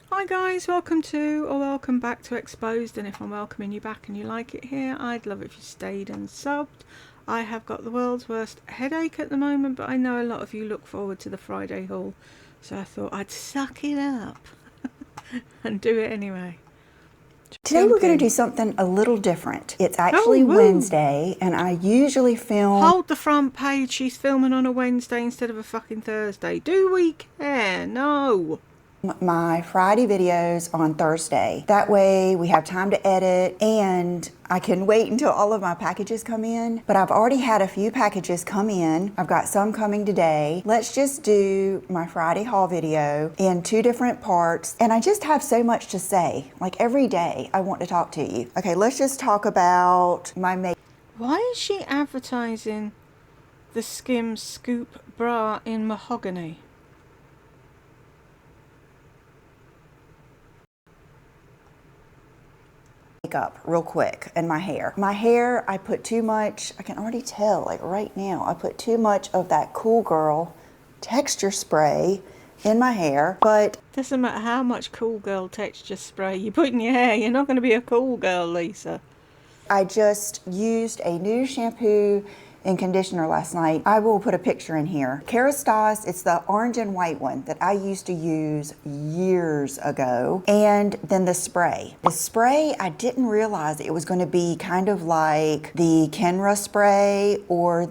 Hi guys, welcome back to Exposed, and if I'm welcoming you back and you like it here, I'd love it if you stayed and subbed. I have got the world's worst headache at the moment, but I know a lot of you look forward to the Friday haul, so I thought I'd suck it up and do it anyway. Today we're going to do something a little different. It's actually woo. Wednesday, and I usually film... Hold the front page, she's filming on a Wednesday instead of a fucking Thursday. Do we care? No. my Friday videos on Thursday. That way we have time to edit and I can wait until all of my packages come in. But I've already had a few packages come in. I've got some coming today. Let's just do my Friday haul video in 2 different parts. And I just have so much to say. Like every day I want to talk to you. Okay, let's just talk about my makeup. Why is she advertising the Skim Scoop bra in mahogany? Up real quick, and my hair I put too much. I can already tell, like right now I put too much of that Cool Girl texture spray in my hair. But doesn't matter how much Cool Girl texture spray you put in your hair, you're not going to be a cool girl, Lisa. I just used a new shampoo and conditioner last night. I will put a picture in here. Kerastase, it's the orange and white one that I used to use years ago. And then the spray. The spray, I didn't realize it was going to be kind of like the Kenra spray or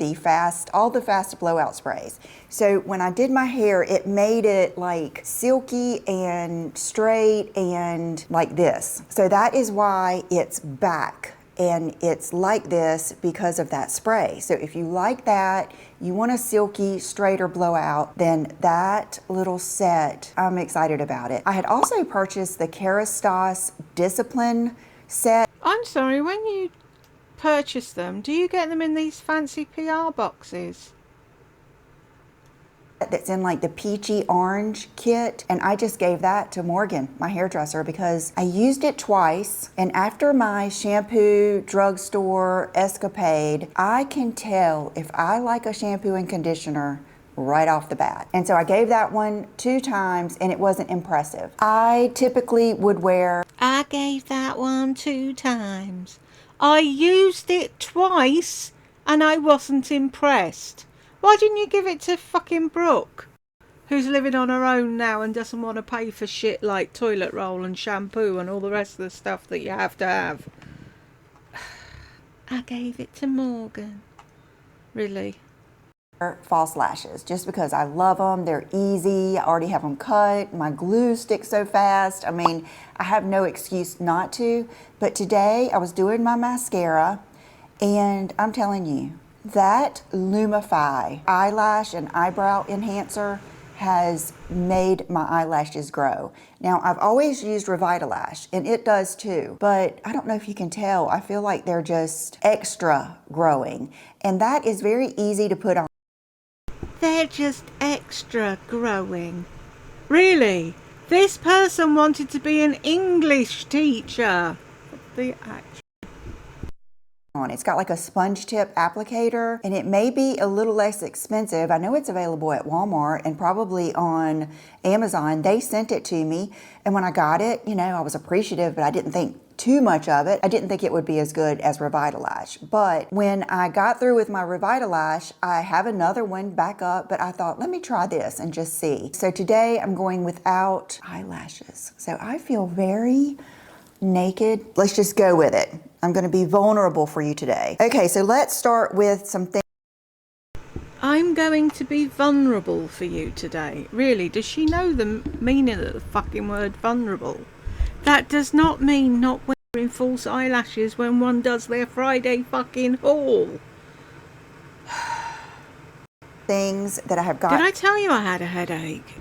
all the fast blowout sprays. So when I did my hair, it made it like silky and straight and like this. So that is why it's back. And it's like this because of that spray. So if you like that, you want a silky, straighter blowout, then that little set, I'm excited about it. I had also purchased the Kerastase Discipline set. I'm sorry, when you purchase them, do you get them in these fancy PR boxes? That's in like the peachy orange kit, and I just gave that to Morgan, my hairdresser, because I used it twice, and after my shampoo drugstore escapade, I can tell if I like a shampoo and conditioner right off the bat. And so I gave that one 2 times and it wasn't impressive. I typically would wear... I gave that one 2 times. I used it twice and I wasn't impressed. Why didn't you give it to fucking Brooke, who's living on her own now and doesn't want to pay for shit like toilet roll and shampoo and all the rest of the stuff that you have to have? I gave it to Morgan. Really? False lashes, just because I love them. They're easy. I already have them cut. My glue sticks so fast. I mean, I have no excuse not to. But today I was doing my mascara and I'm telling you, that Lumify eyelash and eyebrow enhancer has made my eyelashes grow. Now, I've always used Revitalash, and it does too, but I don't know if you can tell, I feel like they're just extra growing, and that is very easy to put on. They're just extra growing. Really? This person wanted to be an English teacher. The actual... It's got like a sponge tip applicator, and it may be a little less expensive. I know it's available at Walmart and probably on Amazon. They sent it to me, and when I got it, you know, I was appreciative, but I didn't think too much of it. I didn't think it would be as good as Revitalash. But when I got through with my Revitalash, I have another one back up, but I thought, let me try this and just see. So today I'm going without eyelashes. So I feel very naked. Let's just go with it. I'm going to be vulnerable for you today. Okay, so let's start with some things. I'm going to be vulnerable for you today. Really, does she know the meaning of the fucking word vulnerable? That does not mean not wearing false eyelashes when one does their Friday fucking haul. Things that I have got. Did I tell you I had a headache?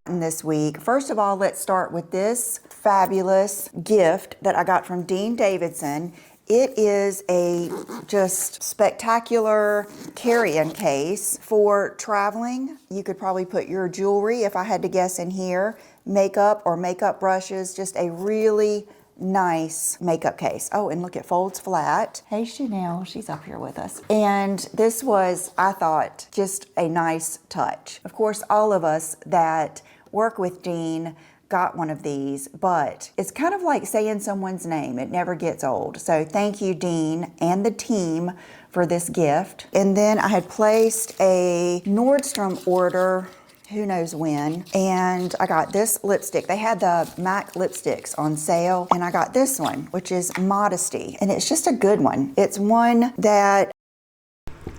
This week. First of all, let's start with this fabulous gift that I got from Dean Davidson. It is a just spectacular carry-in case for traveling. You could probably put your jewelry, if I had to guess, in here, makeup or makeup brushes, just a really nice makeup case. Oh, and look, it folds flat. Hey, Chanel, she's up here with us. And this was, I thought, just a nice touch. Of course, all of us that work with Dean got one of these, but it's kind of like saying someone's name. It never gets old. So thank you, Dean, and the team for this gift. And then I had placed a Nordstrom order, who knows when, and I got this lipstick. They had the MAC lipsticks on sale, and I got this one, which is Modesty, and it's just a good one. It's one that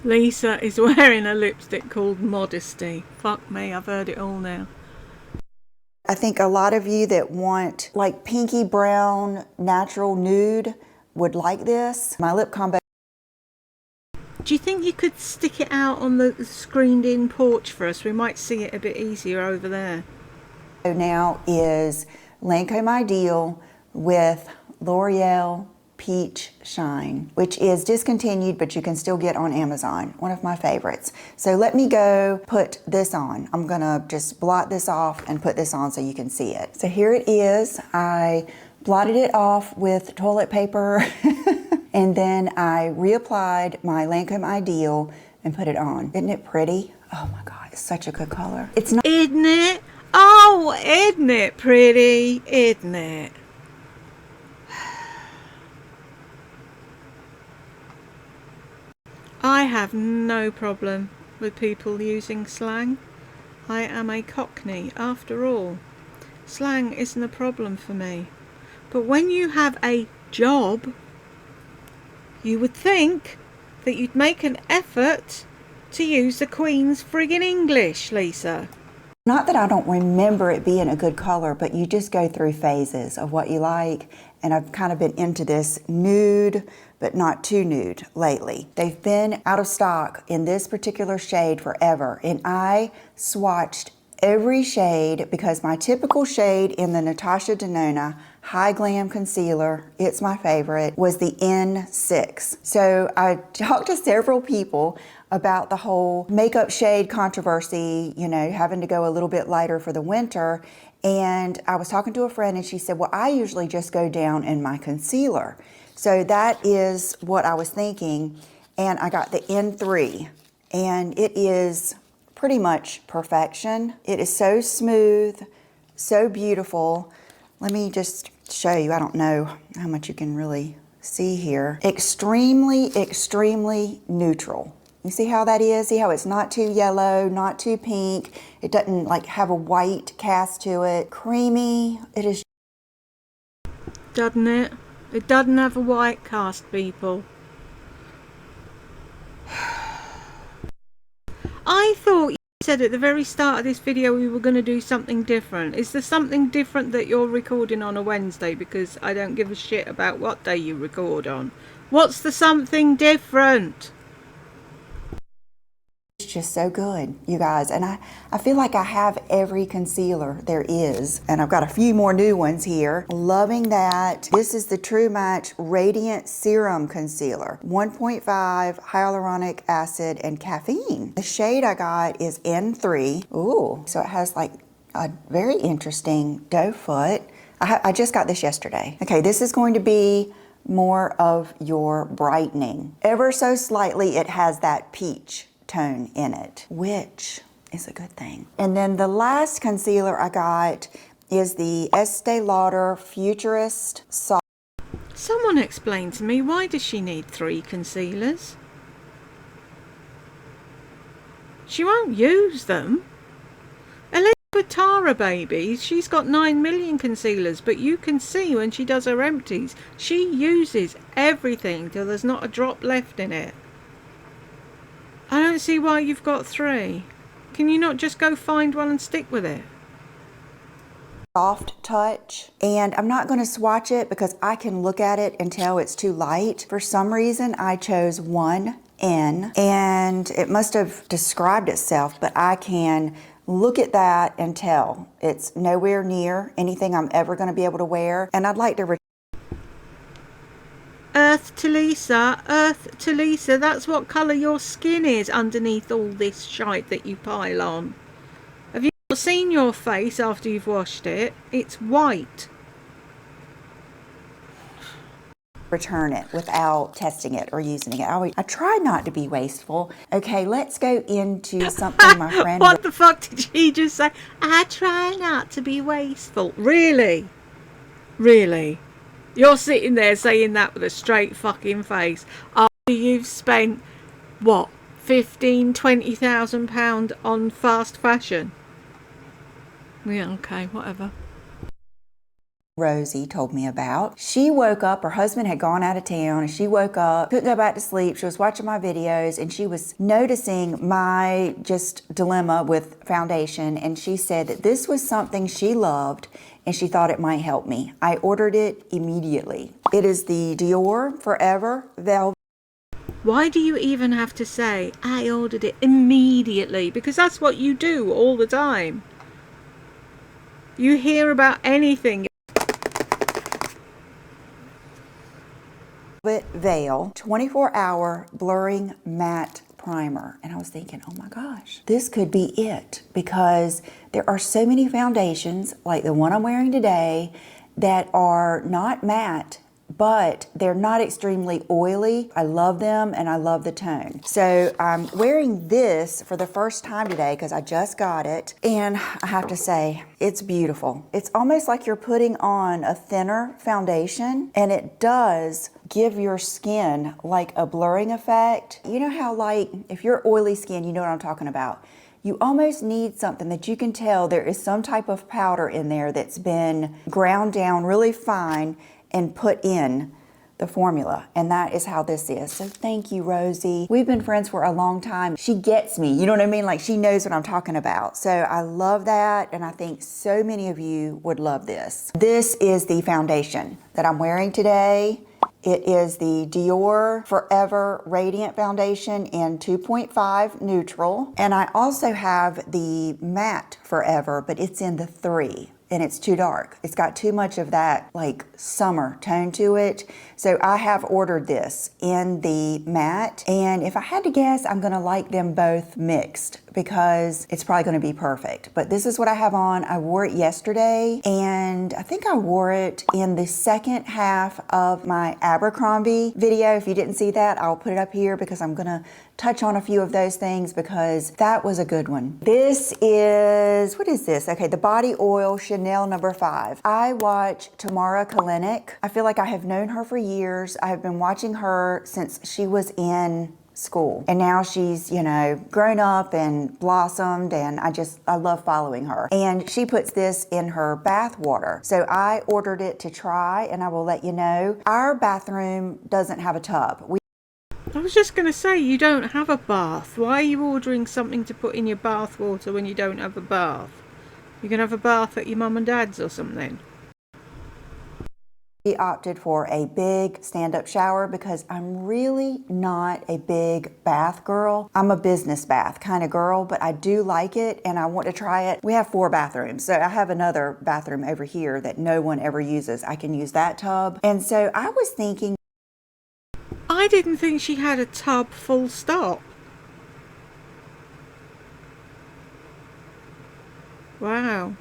Lisa is wearing a lipstick called Modesty. Fuck me, I've heard it all now. I think a lot of you that want like pinky brown natural nude would like this. My lip combo. Do you think you could stick it out on the screened-in porch for us? We might see it a bit easier over there. Now is Lancome Ideal with L'Oreal Peach Shine, which is discontinued, but you can still get on Amazon. One of my favorites. So let me go put this on. I'm gonna just blot this off and put this on so you can see it. So here it is. I blotted it off with toilet paper and then I reapplied my Lancome Ideal and put it on. Isn't it pretty? Oh my God, it's such a good color. It's not. Isn't it? Oh, isn't it pretty? Isn't it? I have no problem with people using slang. I am a Cockney after all. Slang isn't a problem for me. But when you have a job, you would think that you'd make an effort to use the Queen's friggin' English, Lisa. Not that I don't remember it being a good color, but you just go through phases of what you like. And I've kind of been into this nude, but not too nude lately. They've been out of stock in this particular shade forever. And I swatched every shade because my typical shade in the Natasha Denona High Glam Concealer, it's my favorite, was the N6. So I talked to several people about the whole makeup shade controversy, you know, having to go a little bit lighter for the winter. And I was talking to a friend and she said, well, I usually just go down in my concealer. So that is what I was thinking. And I got the N3 and it is pretty much perfection. It is so smooth, so beautiful. Let me just show you. I don't know how much you can really see here. Extremely, extremely neutral. You see how that is? See how it's not too yellow, not too pink. It doesn't like have a white cast to it. Creamy. It is. Doesn't it? It doesn't have a white cast, people. I thought you said at the very start of this video we were going to do something different. Is there something different that you're recording on a Wednesday? Because I don't give a shit about what day you record on. What's the something different? It's just so good, you guys. And I feel like I have every concealer there is. And I've got a few more new ones here. Loving that. This is the True Match Radiant Serum Concealer. 1.5 hyaluronic acid and caffeine. The shade I got is N3. Ooh, so it has like a very interesting doe foot. I just got this yesterday. Okay, this is going to be more of your brightening. Ever so slightly, it has that peach tone in it, which is a good thing. And then the last concealer I got is the Estee Lauder Futurist Soft. Someone explain to me, why does she need 3 concealers? She won't use them. Elizabeth Tara, baby, she's got 9 million concealers, but you can see when she does her empties, she uses everything till there's not a drop left in it. I don't see why you've got 3. Can you not just go find one and stick with it? Soft touch, and I'm not going to swatch it because I can look at it and tell it's too light. For some reason I chose 1N and it must have described itself, but I can look at that and tell it's nowhere near anything I'm ever going to be able to wear. And I'd like to Earth to Lisa, that's what colour your skin is underneath all this shite that you pile on. Have you not seen your face after you've washed it? It's white. return it without testing it or using it. I try not to be wasteful. Okay, let's go into something my friend... What the fuck did she just say? I try not to be wasteful. Really? Really? You're sitting there saying that with a straight fucking face after you've spent, what, £15,000-20,000 on fast fashion? Yeah, okay, whatever. Rosie told me about. She woke up, her husband had gone out of town, and she woke up, couldn't go back to sleep. She was watching my videos, and she was noticing my just dilemma with foundation, and she said that this was something she loved, and she thought it might help me. I ordered it immediately. It is the Dior Forever Velvet. Why do you even have to say, I ordered it immediately? Because that's what you do all the time. You hear about anything. Veil 24-hour blurring matte primer, and I was thinking, oh my gosh, this could be it, because there are so many foundations like the one I'm wearing today that are not matte, but they're not extremely oily. I love them and I love the tone. So I'm wearing this for the first time today because I just got it, and I have to say, it's beautiful. It's almost like you're putting on a thinner foundation, and it does give your skin like a blurring effect. You know how, like, if you're oily skin, you know what I'm talking about. You almost need something that you can tell there is some type of powder in there that's been ground down really fine and put in the formula, and that is how this is. So thank you, Rosie. We've been friends for a long time. She gets me, you know what I mean? Like, she knows what I'm talking about. So I love that, and I think so many of you would love this. This is the foundation that I'm wearing today. It is the Dior Forever Radiant Foundation in 2.5 Neutral. And I also have the Matte Forever, but it's in the 3. And it's too dark. It's got too much of that like summer tone to it. So I have ordered this in the matte. And if I had to guess, I'm gonna like them both mixed because it's probably gonna be perfect. But this is what I have on. I wore it yesterday, and I think I wore it in the second half of my Abercrombie video. If you didn't see that, I'll put it up here because I'm gonna touch on a few of those things because that was a good one. This is, what is this? Okay, the Body Oil Chanel number 5. I watch Tamara Kalinick. I feel like I have known her for years. I have been watching her since she was in school, and now she's, you know, grown up and blossomed, and I love following her. And she puts this in her bath water. So I ordered it to try, and I will let you know. Our bathroom doesn't have a tub. I was just going to say, you don't have a bath. Why are you ordering something to put in your bath water when you don't have a bath? You can have a bath at your mum and dad's or something. We opted for a big stand-up shower because I'm really not a big bath girl. I'm a business bath kind of girl, but I do like it and I want to try it. We have 4 bathrooms, so I have another bathroom over here that no one ever uses. I can use that tub. And so I was thinking, I didn't think she had a tub full stop. Wow.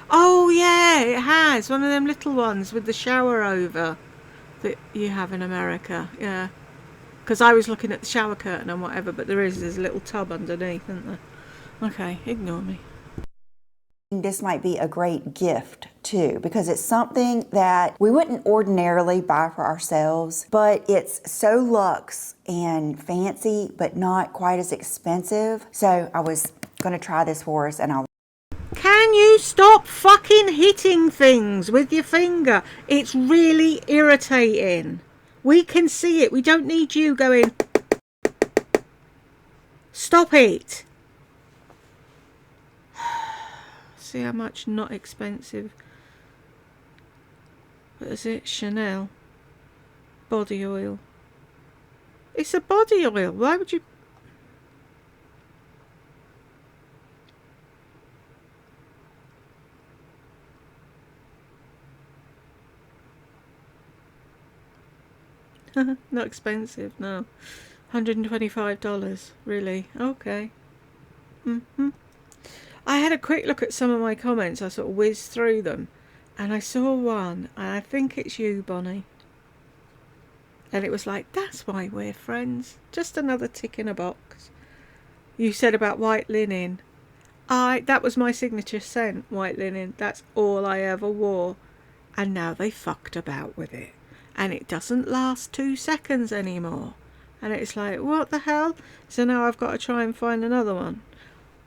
Oh yeah, it has. One of them little ones with the shower over that you have in America. Yeah. Because I was looking at the shower curtain and whatever, but there's a little tub underneath, isn't there? Okay, ignore me. This might be a great gift too, because it's something that we wouldn't ordinarily buy for ourselves, but it's so luxe and fancy, but not quite as expensive. So I was gonna try this for us, and I'll... Can you stop fucking hitting things with your finger? It's really irritating. We can see it. We don't need you going... Stop it. See how much not expensive. What is it? Chanel. Body oil. It's a body oil. Why would you... Not expensive, no. $125, really? Okay. I had a quick look at some of my comments. I sort of whizzed through them. And I saw one, and I think it's you, Bonnie. And it was like, that's why we're friends. Just another tick in a box. You said about white linen. That was my signature scent, white linen. That's all I ever wore. And now they fucked about with it. And it doesn't last 2 seconds anymore. And it's like, what the hell? So now I've got to try and find another one.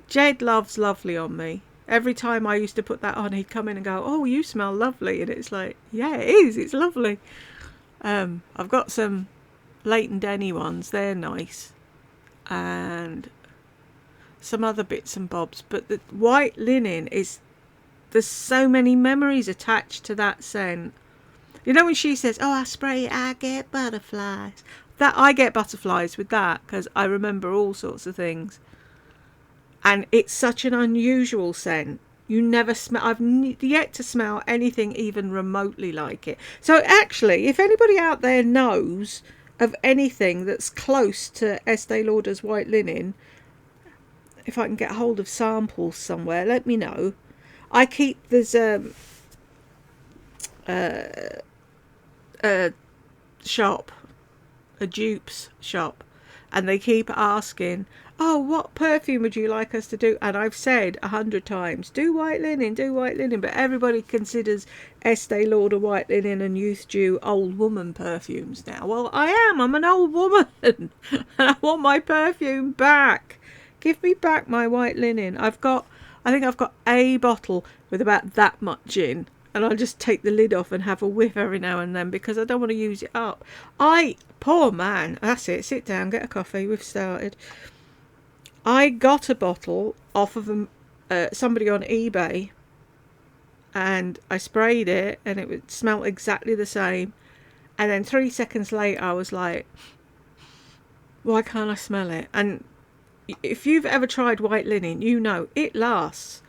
Jed loves lovely on me. Every time I used to put that on, he'd come in and go, oh, you smell lovely. And it's like, yeah, it is. It's lovely. I've got some Leighton Denny ones. They're nice. And some other bits and bobs. But the white linen is... There's so many memories attached to that scent. You know when she says, oh, I spray it, I get butterflies. I get butterflies with that because I remember all sorts of things. And it's such an unusual scent. You never smell... I've yet to smell anything even remotely like it. So actually, if anybody out there knows of anything that's close to Estee Lauder's white linen, if I can get hold of samples somewhere, let me know. I keep... There's a shop, a dupes shop, and they keep asking, oh, what perfume would you like us to do? And I've said 100 times, do white linen, but everybody considers Estee Lauder white linen and Youth Dew old woman perfumes now. Well, I'm an old woman and I want my perfume back. Give me back my white linen. I think I've got a bottle with about that much in, and I'll just take the lid off and have a whiff every now and then because I don't want to use it up. Poor man, that's it, sit down, get a coffee, we've started. I got a bottle off of somebody on eBay, and I sprayed it, and it smelled exactly the same. And then 3 seconds later, I was like, why can't I smell it? And if you've ever tried white linen, you know it lasts.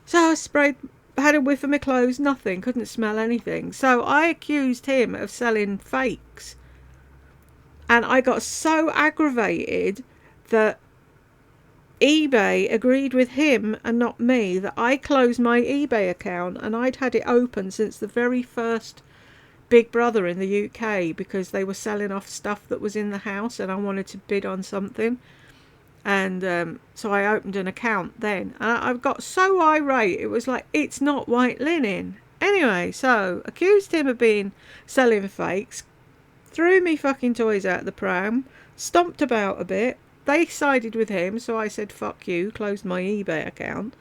So I had a whiff of my clothes, nothing, couldn't smell anything. So I accused him of selling fakes. And I got so aggravated that eBay agreed with him and not me that I closed my eBay account, and I'd had it open since the very first Big Brother in the UK because they were selling off stuff that was in the house and I wanted to bid on something. And so I opened an account then, and I got so irate. It was like, it's not white linen. Anyway, so accused him of selling fakes, threw me fucking toys out the pram, stomped about a bit. They sided with him, so I said, fuck you, closed my eBay account.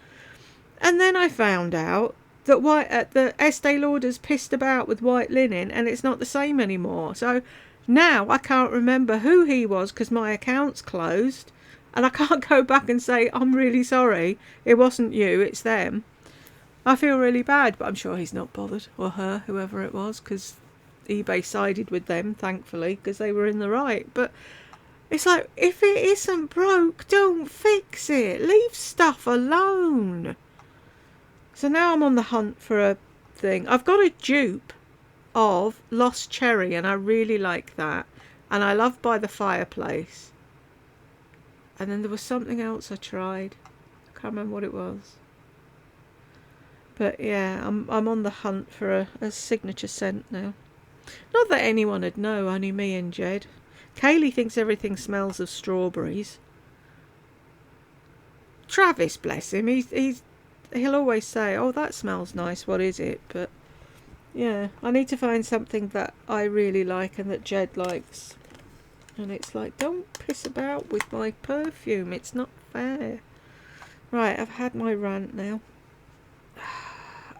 And then I found out that the Estee Lauder's pissed about with white linen, and it's not the same anymore. So now I can't remember who he was because my account's closed. And I can't go back and say, I'm really sorry, it wasn't you, it's them. I feel really bad, but I'm sure he's not bothered, or her, whoever it was, because eBay sided with them, thankfully, because they were in the right. But it's like, if it isn't broke, don't fix it. Leave stuff alone. So now I'm on the hunt for a thing. I've got a dupe of Lost Cherry, and I really like that. And I love By the Fireplace. And then there was something else I tried. I can't remember what it was. But yeah, I'm on the hunt for a signature scent now. Not that anyone would know, only me and Jed. Kaylee thinks everything smells of strawberries. Travis, bless him, he'll always say, oh, that smells nice, what is it? But yeah, I need to find something that I really like and that Jed likes. And it's like, don't piss about with my perfume. It's not fair. Right, I've had my rant now.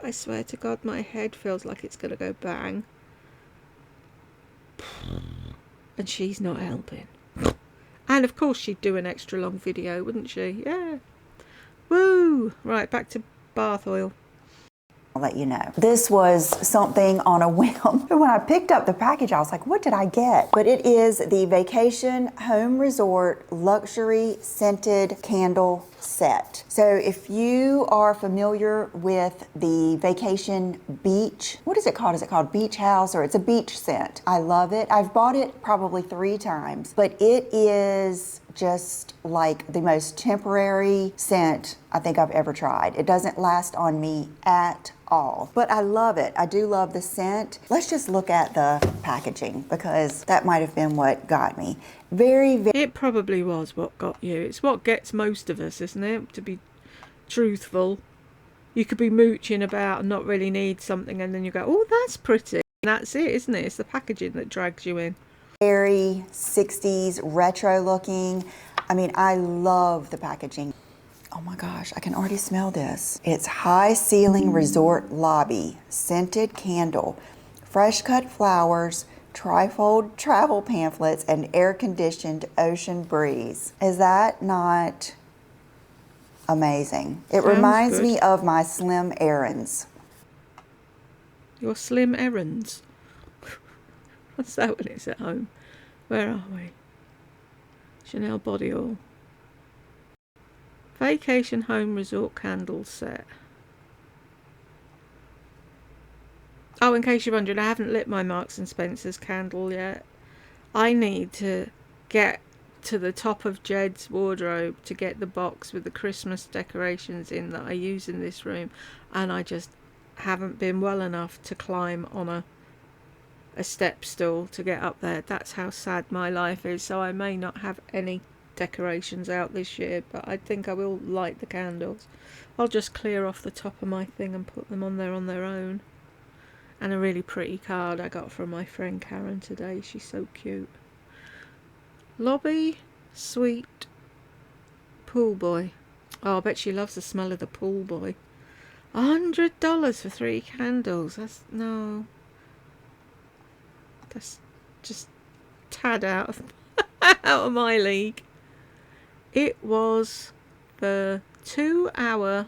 I swear to God, my head feels like it's going to go bang. And she's not helping. And of course she'd do an extra long video, wouldn't she? Yeah. Woo! Right, back to bath oil. I'll let you know. This was something on a whim. When I picked up the package, I was like, what did I get? But it is the Vacation Home Resort Luxury Scented Candle Set. So if you are familiar with the Vacation Beach, what is it called? Is it called Beach House, or it's a beach scent? I love it. I've bought it probably 3 times, but it is just like the most temporary scent I think I've ever tried. It doesn't last on me at all, but I love it. I do love the scent. Let's just look at the packaging because that might have been what got me. Very, very. It probably was what got you. It's what gets most of us, isn't it? To be truthful. You could be mooching about and not really need something, and then you go, oh, that's pretty. And that's it, isn't it? It's the packaging that drags you in. Very 60s retro looking. I mean, I love the packaging. Oh my gosh, I can already smell this. It's high ceiling resort lobby, scented candle, fresh cut flowers, trifold travel pamphlets, and air conditioned ocean breeze. Is that not amazing? It reminds me of my Slim errands. Your Slim errands? What's that when it's at home? Where are we? Chanel body oil. Vacation home resort candle set. Oh, in case you're wondering, I haven't lit my Marks and Spencer's candle yet. I need to get to the top of Jed's wardrobe to get the box with the Christmas decorations in that I use in this room, and I just haven't been well enough to climb on a step stool to get up there. That's how sad my life is. So I may not have any decorations out this year, but I think I will light the candles. I'll just clear off the top of my thing and put them on there on their own. And a really pretty card I got from my friend Karen today. She's so cute. Lobby Sweet Pool Boy. Oh, I bet she loves the smell of the pool boy. $100 for 3 candles. That's just tad out of out of my league. It was the 2-hour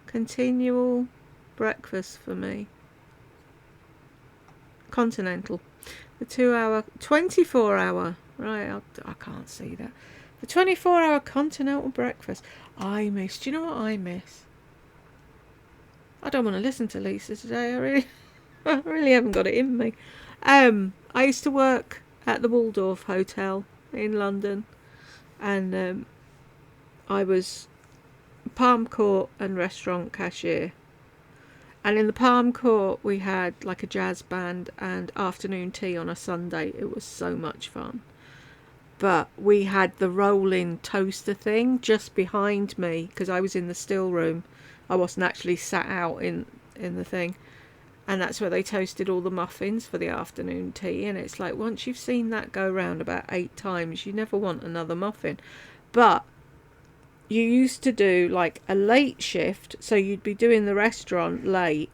continual breakfast for me. Continental. The 2-hour, 24-hour. Right, I can't see that. The 24-hour continental breakfast. I miss. Do you know what I miss? I don't want to listen to Lisa today. I really haven't got it in me. I used to work at the Waldorf Hotel in London, and I was Palm Court and restaurant cashier. And in the Palm Court we had like a jazz band and afternoon tea on a Sunday. It was so much fun. But we had the rolling toaster thing just behind me because I was in the still room. I wasn't actually sat out in the thing. And that's where they toasted all the muffins for the afternoon tea. And it's like, once you've seen that go round about 8 times, you never want another muffin. But you used to do like a late shift. So you'd be doing the restaurant late.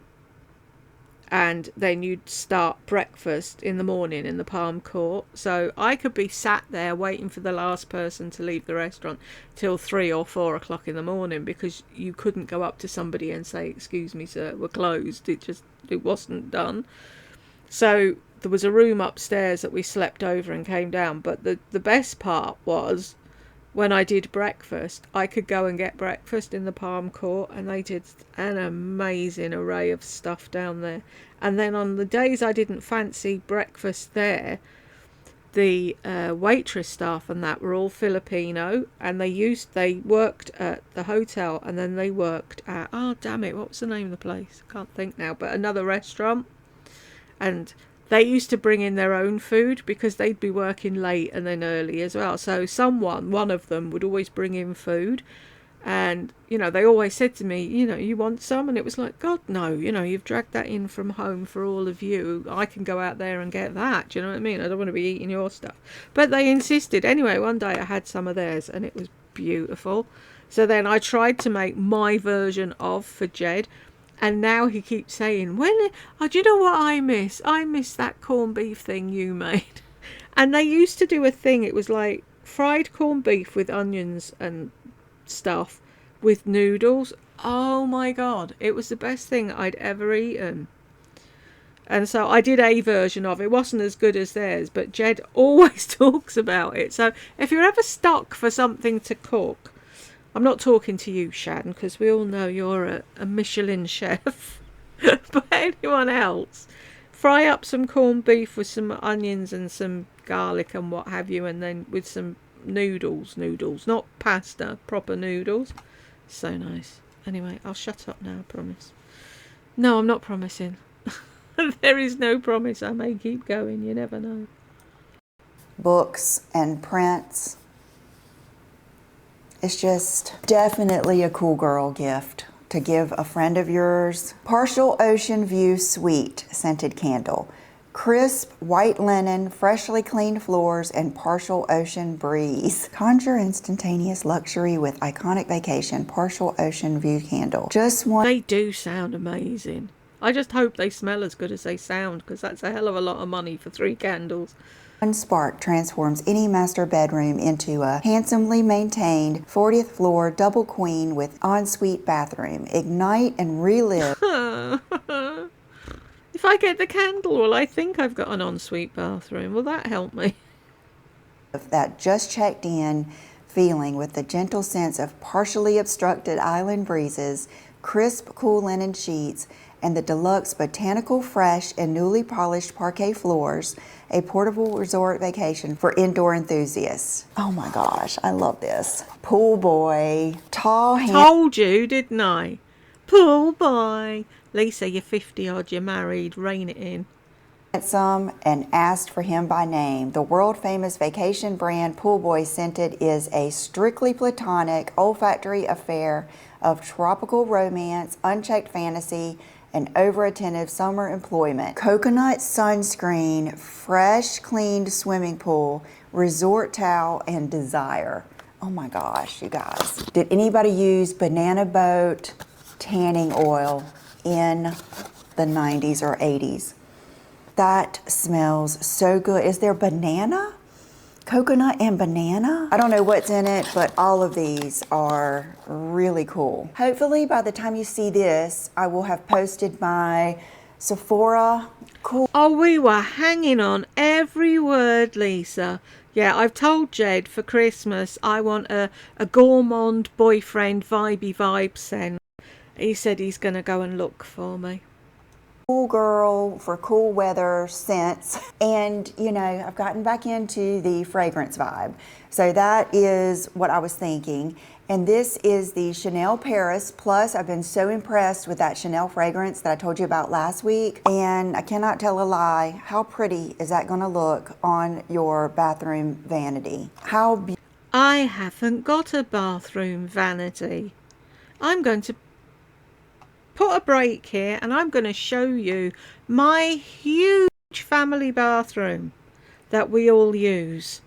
And then you'd start breakfast in the morning in the Palm Court. So I could be sat there waiting for the last person to leave the restaurant till 3 or 4 o'clock in the morning, because you couldn't go up to somebody and say, excuse me, sir, we're closed. It wasn't done. So there was a room upstairs that we slept over and came down. But the best part was when I did breakfast, I could go and get breakfast in the Palm Court, and they did an amazing array of stuff down there. And then on the days I didn't fancy breakfast there, the waitress staff and that were all Filipino, and they worked at the hotel, and then they worked at, oh damn it, what was the name of the place? I can't think now, but another restaurant. And they used to bring in their own food because they'd be working late and then early as well. So one of them would always bring in food. And, they always said to me, you want some? And it was like, God, no, you've dragged that in from home for all of you. I can go out there and get that. Do you know what I mean? I don't want to be eating your stuff. But they insisted. Anyway, one day I had some of theirs and it was beautiful. So then I tried to make my version of for Jed. And now he keeps saying, do you know what I miss? I miss that corned beef thing you made. And they used to do a thing. It was like fried corned beef with onions and stuff with noodles. Oh my God. It was the best thing I'd ever eaten. And so I did a version of it. It wasn't as good as theirs, but Jed always talks about it. So if you're ever stuck for something to cook, I'm not talking to you, Shan, because we all know you're a Michelin chef. But anyone else, Fry up some corned beef with some onions and some garlic and what have you, and then with some noodles, not pasta, proper noodles. So nice. Anyway, I'll shut up now, I promise. No, I'm not promising. There is no promise. I may keep going, you never know. Books and prints. It's just definitely a cool girl gift to give a friend of yours. Partial Ocean View Suite scented candle. Crisp white linen, freshly cleaned floors, and partial ocean breeze. Conjure instantaneous luxury with iconic vacation. Partial Ocean View candle. Just one. They do sound amazing. I just hope they smell as good as they sound, because that's a hell of a lot of money for 3 candles. One spark transforms any master bedroom into a handsomely maintained 40th floor double queen with ensuite bathroom. Ignite and relive. If I get the candle, well, I think I've got an ensuite bathroom. Will that help me? That just checked in feeling with the gentle sense of partially obstructed island breezes, crisp, cool linen sheets, and the deluxe botanical fresh and newly polished parquet floors, a portable resort vacation for indoor enthusiasts. Oh my gosh, I love this. Pool boy, tall, Told you, didn't I? Pool boy. Lisa, you're 50 odd, you're married, rein it in. handsome, and asked for him by name. The world famous vacation brand Pool Boy Scented is a strictly platonic, olfactory affair of tropical romance, unchecked fantasy, and over-attentive summer employment. Coconut sunscreen, fresh cleaned swimming pool, resort towel, and desire. Oh my gosh, you guys. Did anybody use banana boat tanning oil in the 90s or 80s? That smells so good. Is there banana? Coconut and banana? I don't know what's in it, but all of these are really cool. Hopefully by the time you see this, I will have posted my Sephora cool. Oh, we were hanging on every word, Lisa. Yeah, I've told Jed for Christmas I want a gourmand boyfriend vibey vibe scent. He said he's going to go and look for me. Cool girl for cool weather scents. And you know, I've gotten back into the fragrance vibe. So that is what I was thinking. And this is the Chanel Paris Plus. I've been so impressed with that Chanel fragrance that I told you about last week. And I cannot tell a lie. How pretty is that gonna look on your bathroom vanity? I haven't got a bathroom vanity. I'm going to put a break here and I'm going to show you my huge family bathroom that we all use.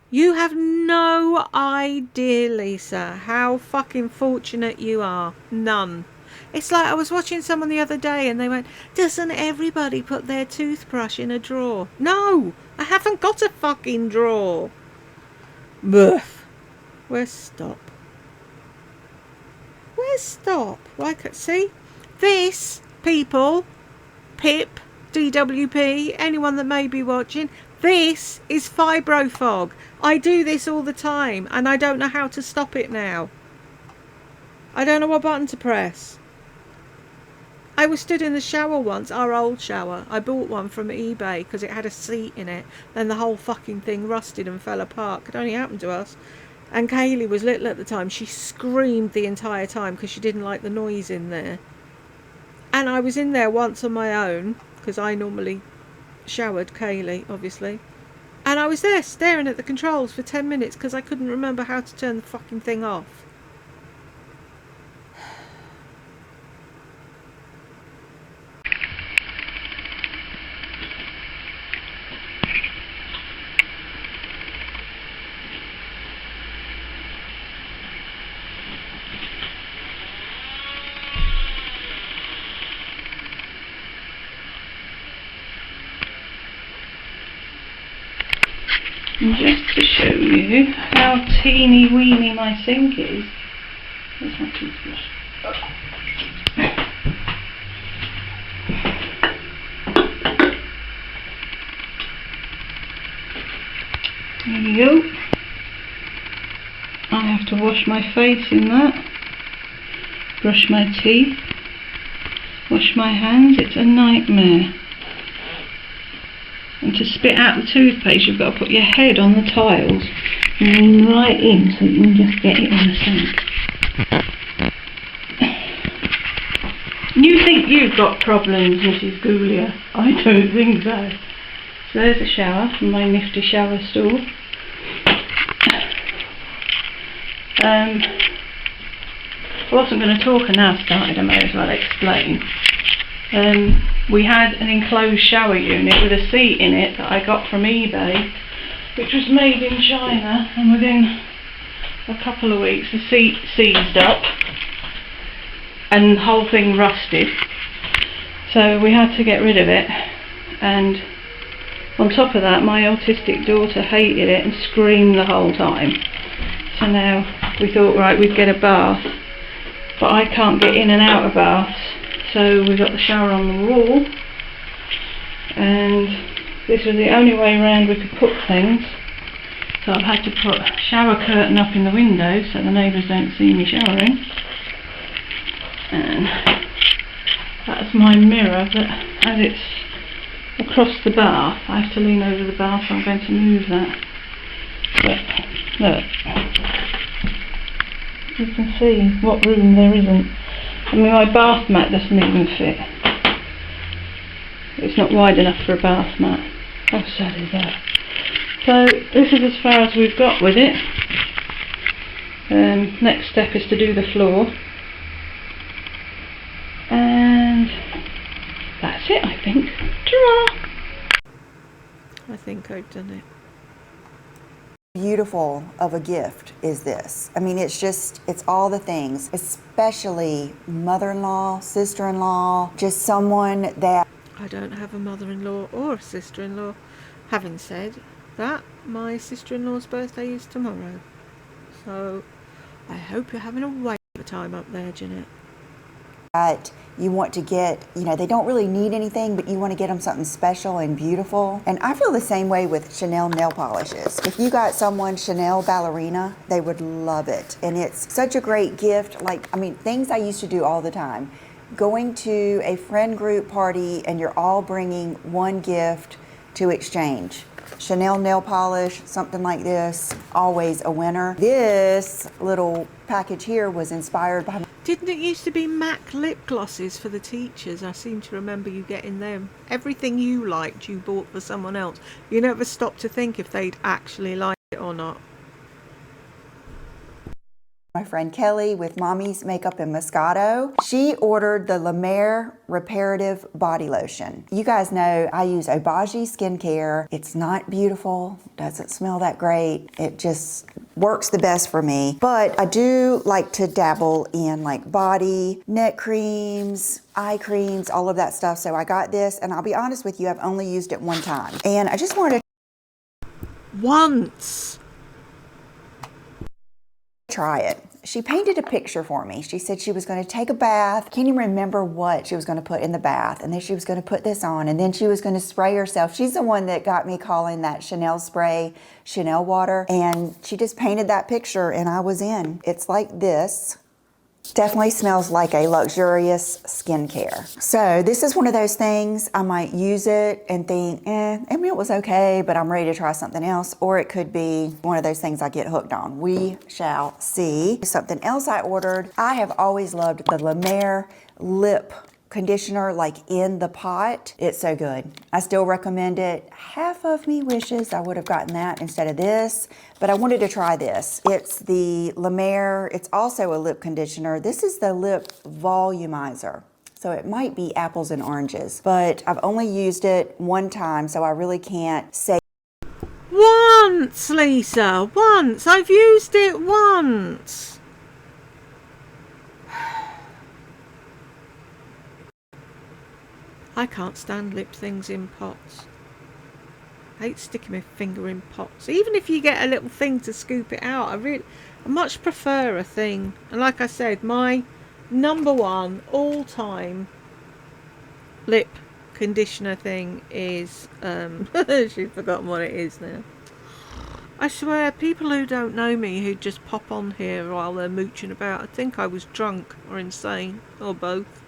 You have no idea, Lisa, how fucking fortunate you are. None. It's like I was watching someone the other day and they went, doesn't everybody put their toothbrush in a drawer? No, I haven't got a fucking drawer. Boof. Where's stop? Where's stop? Like, see? This, people, Pip, DWP, anyone that may be watching, this is fibro fog. I do this all the time and I don't know how to stop it now. I don't know what button to press. I was stood in the shower once, our old shower. I bought one from eBay because it had a seat in it. Then the whole fucking thing rusted and fell apart. Could only happen to us. And Kaylee was little at the time. She screamed the entire time because she didn't like the noise in there. And I was in there once on my own because I normally showered Kaylee, obviously. And I was there staring at the controls for 10 minutes because I couldn't remember how to turn the fucking thing off. And just to show you how teeny weeny my sink is, there's my toothbrush. There you go. I have to wash my face in that, brush my teeth, wash wash my hands, it's a nightmare. And to spit out the toothpaste, you've got to put your head on the tiles and lean right in so you can just get it in the sink. You think you've got problems, Mrs. Goulier? I don't think so. So there's a shower from my nifty shower stall. I wasn't going to talk and now I've started, I may as well explain. We had an enclosed shower unit with a seat in it that I got from eBay, which was made in China, and within a couple of weeks the seat seized up and the whole thing rusted. So we had to get rid of it, and on top of that my autistic daughter hated it and screamed the whole time. So now we thought, right, we'd get a bath, but I can't get in and out of baths. So we got the shower on the wall, and this was the only way around we could put things. So I've had to put a shower curtain up in the window so the neighbours don't see me showering. And that's my mirror, but as it's across the bath, I have to lean over the bath, so I'm going to move that. But look, you can see what room there isn't. I mean, my bath mat doesn't even fit. It's not wide enough for a bath mat. How sad is that? So this is as far as we've got with it. Next step is to do the floor. And that's it, I think. Ta-ra! I think I've done it. Beautiful of a gift is this. I mean, it's all the things, especially mother-in-law, sister-in-law, just someone that... I don't have a mother-in-law or a sister-in-law. Having said that, my sister-in-law's birthday is tomorrow. So I hope you're having a whale of a time up there, Jeanette. That you want to get, they don't really need anything, but you want to get them something special and beautiful. And I feel the same way with Chanel nail polishes. If you got someone Chanel ballerina, they would love it. And it's such a great gift. Things I used to do all the time. Going to a friend group party and you're all bringing one gift to exchange. Chanel nail polish, something like this, always a winner. This little package here was inspired by... Didn't it used to be MAC lip glosses for the teachers? I seem to remember you getting them. Everything you liked, you bought for someone else. You never stopped to think if they'd actually like it or not. My friend Kelly with Mommy's Makeup and Moscato. She ordered the La Mer Reparative Body Lotion. You guys know I use Obagi skincare. It's not beautiful, doesn't smell that great. It just works the best for me. But I do like to dabble in like body, neck creams, eye creams, all of that stuff. So I got this, and I'll be honest with you, I've only used it one time. And I just wanted to... Once! Try it. She painted a picture for me. She said she was going to take a bath. Can't even remember what she was going to put in the bath. And then she was going to put this on, and then she was going to spray herself. She's the one that got me calling that Chanel spray Chanel water. And she just painted that picture and I was in. It's like this. Definitely smells like a luxurious skincare. So this is one of those things I might use it and think, it was okay, but I'm ready to try something else. Or it could be one of those things I get hooked on. We shall see. Something else I ordered. I have always loved the La Mer lip conditioner, like in the pot. It's so good. I still recommend it. Half of me wishes I would have gotten that instead of this, but I wanted to try this. It's the La Mer. It's also a lip conditioner. This is the lip volumizer. So it might be apples and oranges, but I've only used it one time, so I really can't say. Once, Lisa, once. I've used it once. I can't stand lip things in pots. I hate sticking my finger in pots. Even if you get a little thing to scoop it out, I much prefer a thing. And like I said, my #1 all-time lip conditioner thing is she's forgotten what it is now. I swear, people who don't know me, who just pop on here while they're mooching about, I think I was drunk or insane or both.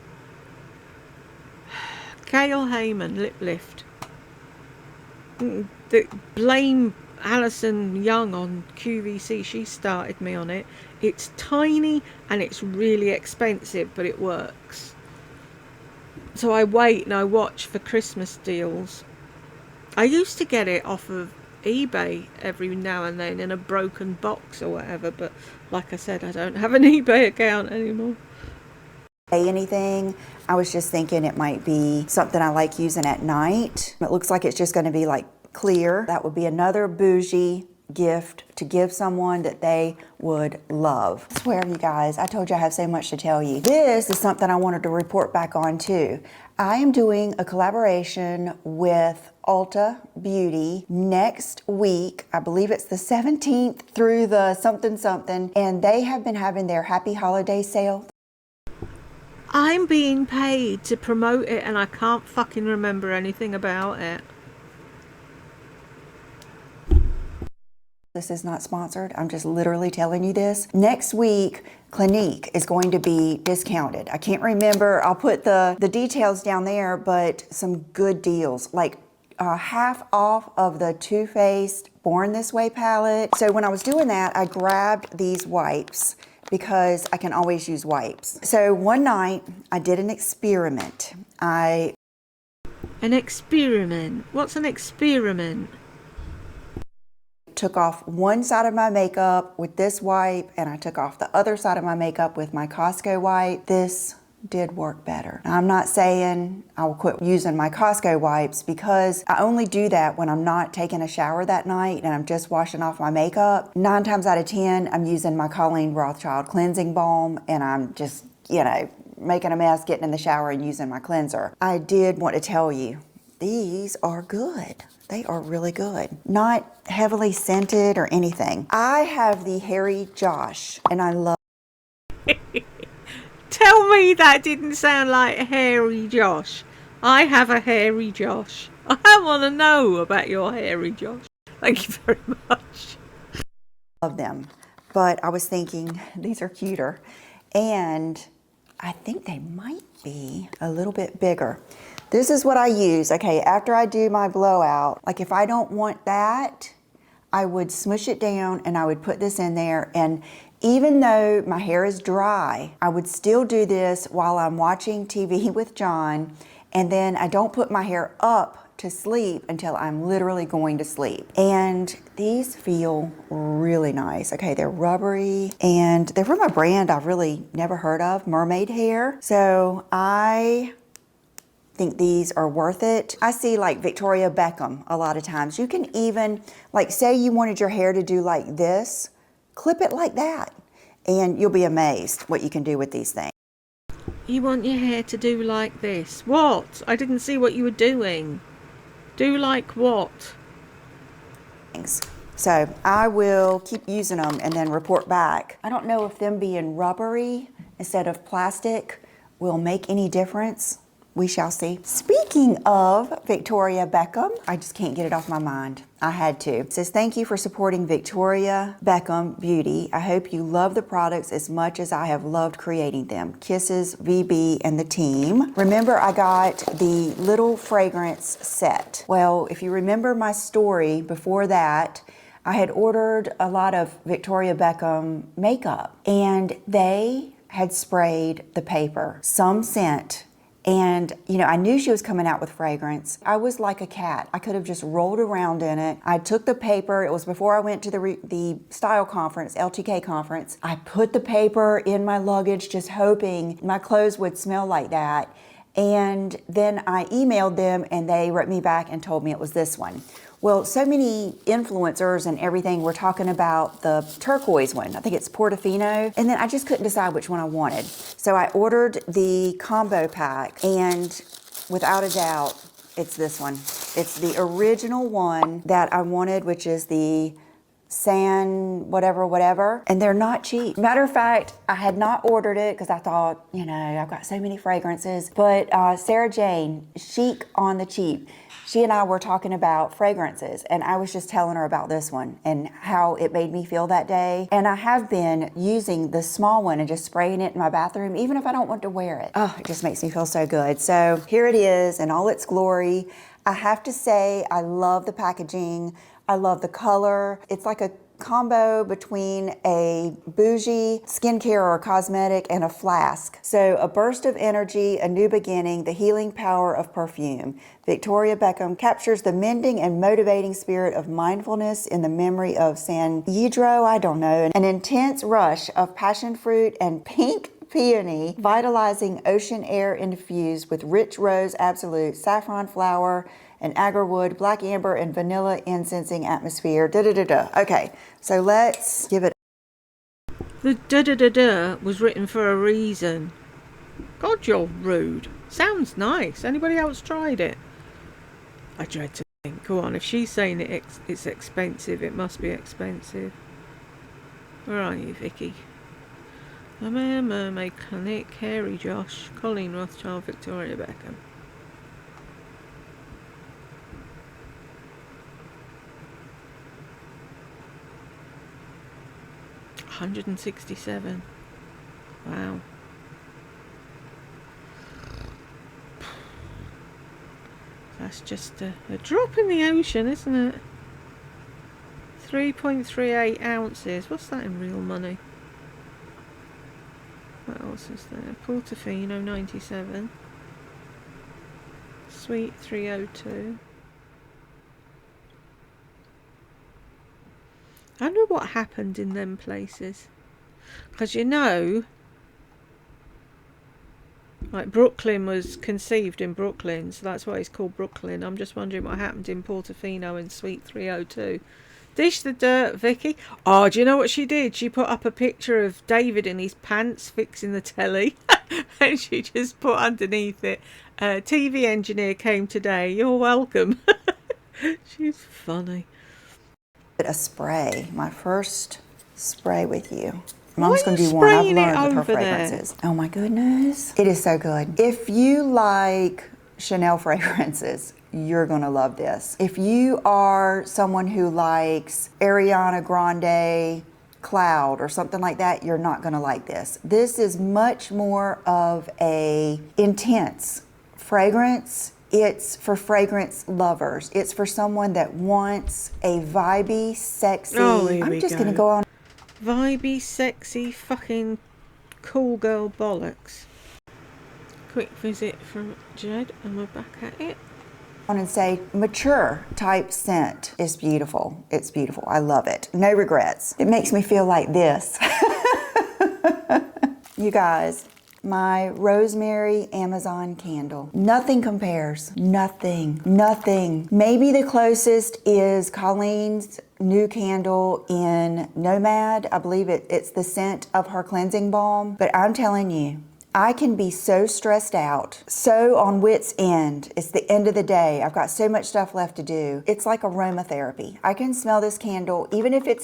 Gail Heyman lip lift. Blame Alison Young on QVC. She started me on it. It's tiny and it's really expensive, but it works. So I wait and I watch for Christmas deals. I used to get it off of eBay every now and then in a broken box or whatever, but like I said, I don't have an eBay account anymore. Anything. I was just thinking it might be something I like using at night. It looks like it's just going to be like clear. That would be another bougie gift to give someone that they would love. I swear, you guys, I told you I have so much to tell you. This is something I wanted to report back on too. I am doing a collaboration with Ulta Beauty next week. I believe it's the 17th through the something, and they have been having their Happy Holiday sale. I'm being paid to promote it and I can't fucking remember anything about it. This is not sponsored. I'm just literally telling you this. Next week, Clinique is going to be discounted. I can't remember. I'll put the details down there, but some good deals, like half off of the Too Faced Born This Way palette. So when I was doing that, I grabbed these wipes because I can always use wipes. So one night I did an experiment. An experiment? What's an experiment? Took off one side of my makeup with this wipe and I took off the other side of my makeup with my Costco wipe. This did work better. Now, I'm not saying I will quit using my Costco wipes because I only do that when I'm not taking a shower that night and I'm just washing off my makeup. 9 times out of 10, I'm using my Colleen Rothschild cleansing balm and I'm just, making a mess, getting in the shower and using my cleanser. I did want to tell you, these are good. They are really good. Not heavily scented or anything. I have the Hairy Josh and I love Tell me that didn't sound like Hairy Josh. I have a Hairy Josh. I want to know about your Hairy Josh. Thank you very much. Love them. But I was thinking these are cuter and I think they might be a little bit bigger. This is what I use. Okay, after I do my blowout, like if I don't want that, I would smush it down and I would put this in there, and even though my hair is dry, I would still do this while I'm watching TV with John, and then I don't put my hair up to sleep until I'm literally going to sleep. And these feel really nice. Okay, they're rubbery and they're from a brand I've really never heard of, Mermaid Hair. So I think these are worth it. I see like Victoria Beckham a lot of times. You can even, like say you wanted your hair to do like this, clip it like that and you'll be amazed what you can do with these things. You want your hair to do like this? What? I didn't see what you were doing. Do like what? So I will keep using them and then report back. I don't know if them being rubbery instead of plastic will make any difference. We shall see. Speaking of Victoria Beckham, I just can't get it off my mind. I had to. It says, thank you for supporting Victoria Beckham Beauty. I hope you love the products as much as I have loved creating them. Kisses, VB, and the team. Remember, I got the little fragrance set. Well, if you remember my story before that, I had ordered a lot of Victoria Beckham makeup, and they had sprayed the paper, some scent. And, I knew she was coming out with fragrance. I was like a cat. I could have just rolled around in it. I took the paper. It was before I went to the style conference, LTK conference. I put the paper in my luggage, just hoping my clothes would smell like that. And then I emailed them and they wrote me back and told me it was this one. Well, so many influencers and everything were talking about the turquoise one. I think it's Portofino. And then I just couldn't decide which one I wanted. So I ordered the combo pack, and without a doubt, it's this one. It's the original one that I wanted, which is the sand whatever, and they're not cheap. Matter of fact, I had not ordered it because I thought, I've got so many fragrances, but Sarah Jane, chic on the cheap. She and I were talking about fragrances, and I was just telling her about this one and how it made me feel that day. And I have been using the small one and just spraying it in my bathroom, even if I don't want to wear it. Oh, it just makes me feel so good. So here it is in all its glory. I have to say, I love the packaging. I love the color. It's like a combo between a bougie skincare or cosmetic and a flask. So a burst of energy, a new beginning, the healing power of perfume. Victoria Beckham captures the mending and motivating spirit of mindfulness in the memory of San Pedro, I don't know, an intense rush of passion fruit and pink peony, vitalizing ocean air infused with rich rose absolute, saffron flower, and agarwood, black amber, and vanilla incensing atmosphere. Okay, so let's give it. The da-da-da-da was written for a reason. God, you're rude. Sounds nice. Anybody else tried it? I dread to think. Go on, if she's saying it's expensive, it must be expensive. Where are you, Vicky? La Mer Mermaid Clinic, Carey Josh, Colleen Rothschild, Victoria Beckham. $167. Wow. That's just a drop in the ocean, isn't it? 3.38 ounces. What's that in real money? What else is there? Portofino 97. Sweet 302. I wonder what happened in them places. Because you know, like Brooklyn was conceived in Brooklyn, so that's why it's called Brooklyn. I'm just wondering what happened in Portofino and Sweet 302. Dish the dirt, Vicky. Oh, do you know what she did? She put up a picture of David in his pants fixing the telly. And she just put underneath it, TV engineer came today. You're welcome. She's funny. A spray, my first spray with you. I'm Why almost are going to you do one I've spraying it learned with her over there? fragrances. Oh my goodness. It is so good. If you like Chanel fragrances, you're going to love this. If you are someone who likes Ariana Grande, Cloud, or something like that, you're not going to like this. This is much more of a intense fragrance. It's for fragrance lovers. It's for someone that wants a vibey, sexy. Oh, here I'm we just go. going to go on. Vibey, sexy, fucking cool girl bollocks. Quick visit from Jed, and we're back at it. And say mature type scent is beautiful. It's beautiful. I love it. No regrets. It makes me feel like this. You guys, my rosemary Amazon candle. Nothing compares. Nothing. Nothing. Maybe the closest is Colleen's new candle in Nomad. I believe it's the scent of her cleansing balm. But I'm telling you, I can be so stressed out, so on wit's end. It's the end of the day. I've got so much stuff left to do. It's like aromatherapy. I can smell this candle even if it's...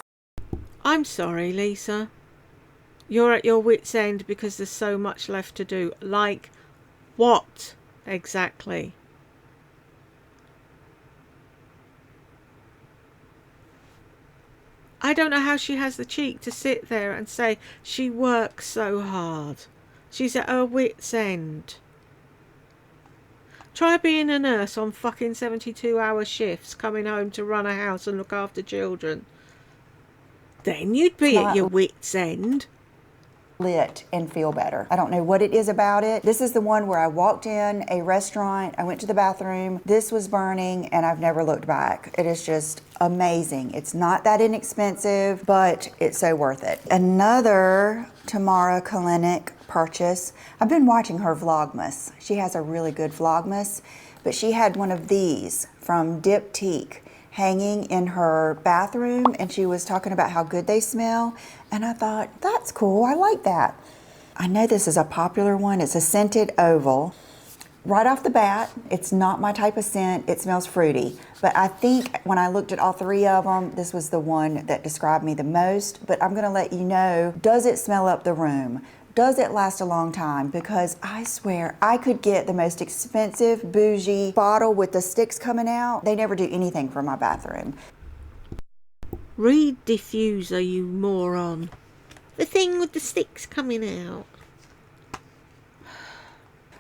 I'm sorry, Lisa. You're at your wit's end because there's so much left to do. Like what exactly? I don't know how she has the cheek to sit there and say she works so hard. She's at her wit's end. Try being a nurse on fucking 72-hour shifts, coming home to run a house and look after children. Then you'd be at your wit's end. Lit and feel better. I don't know what it is about it. This is the one where I walked in a restaurant, I went to the bathroom, this was burning, and I've never looked back. It is just amazing. It's not that inexpensive, but it's so worth it. Another Tamara Kalinick purchase. I've been watching her Vlogmas. She has a really good Vlogmas, but she had one of these from Diptyque hanging in her bathroom, and she was talking about how good they smell, and I thought, that's cool, I like that. I know this is a popular one. It's a scented oval. Right off the bat, it's not my type of scent. It smells fruity, but I think when I looked at all three of them, this was the one that described me the most. But I'm gonna let you know, does it smell up the room? Does it last a long time? Because I swear I could get the most expensive bougie bottle with the sticks coming out. They never do anything for my bathroom. Read diffuser, you moron. The thing with the sticks coming out.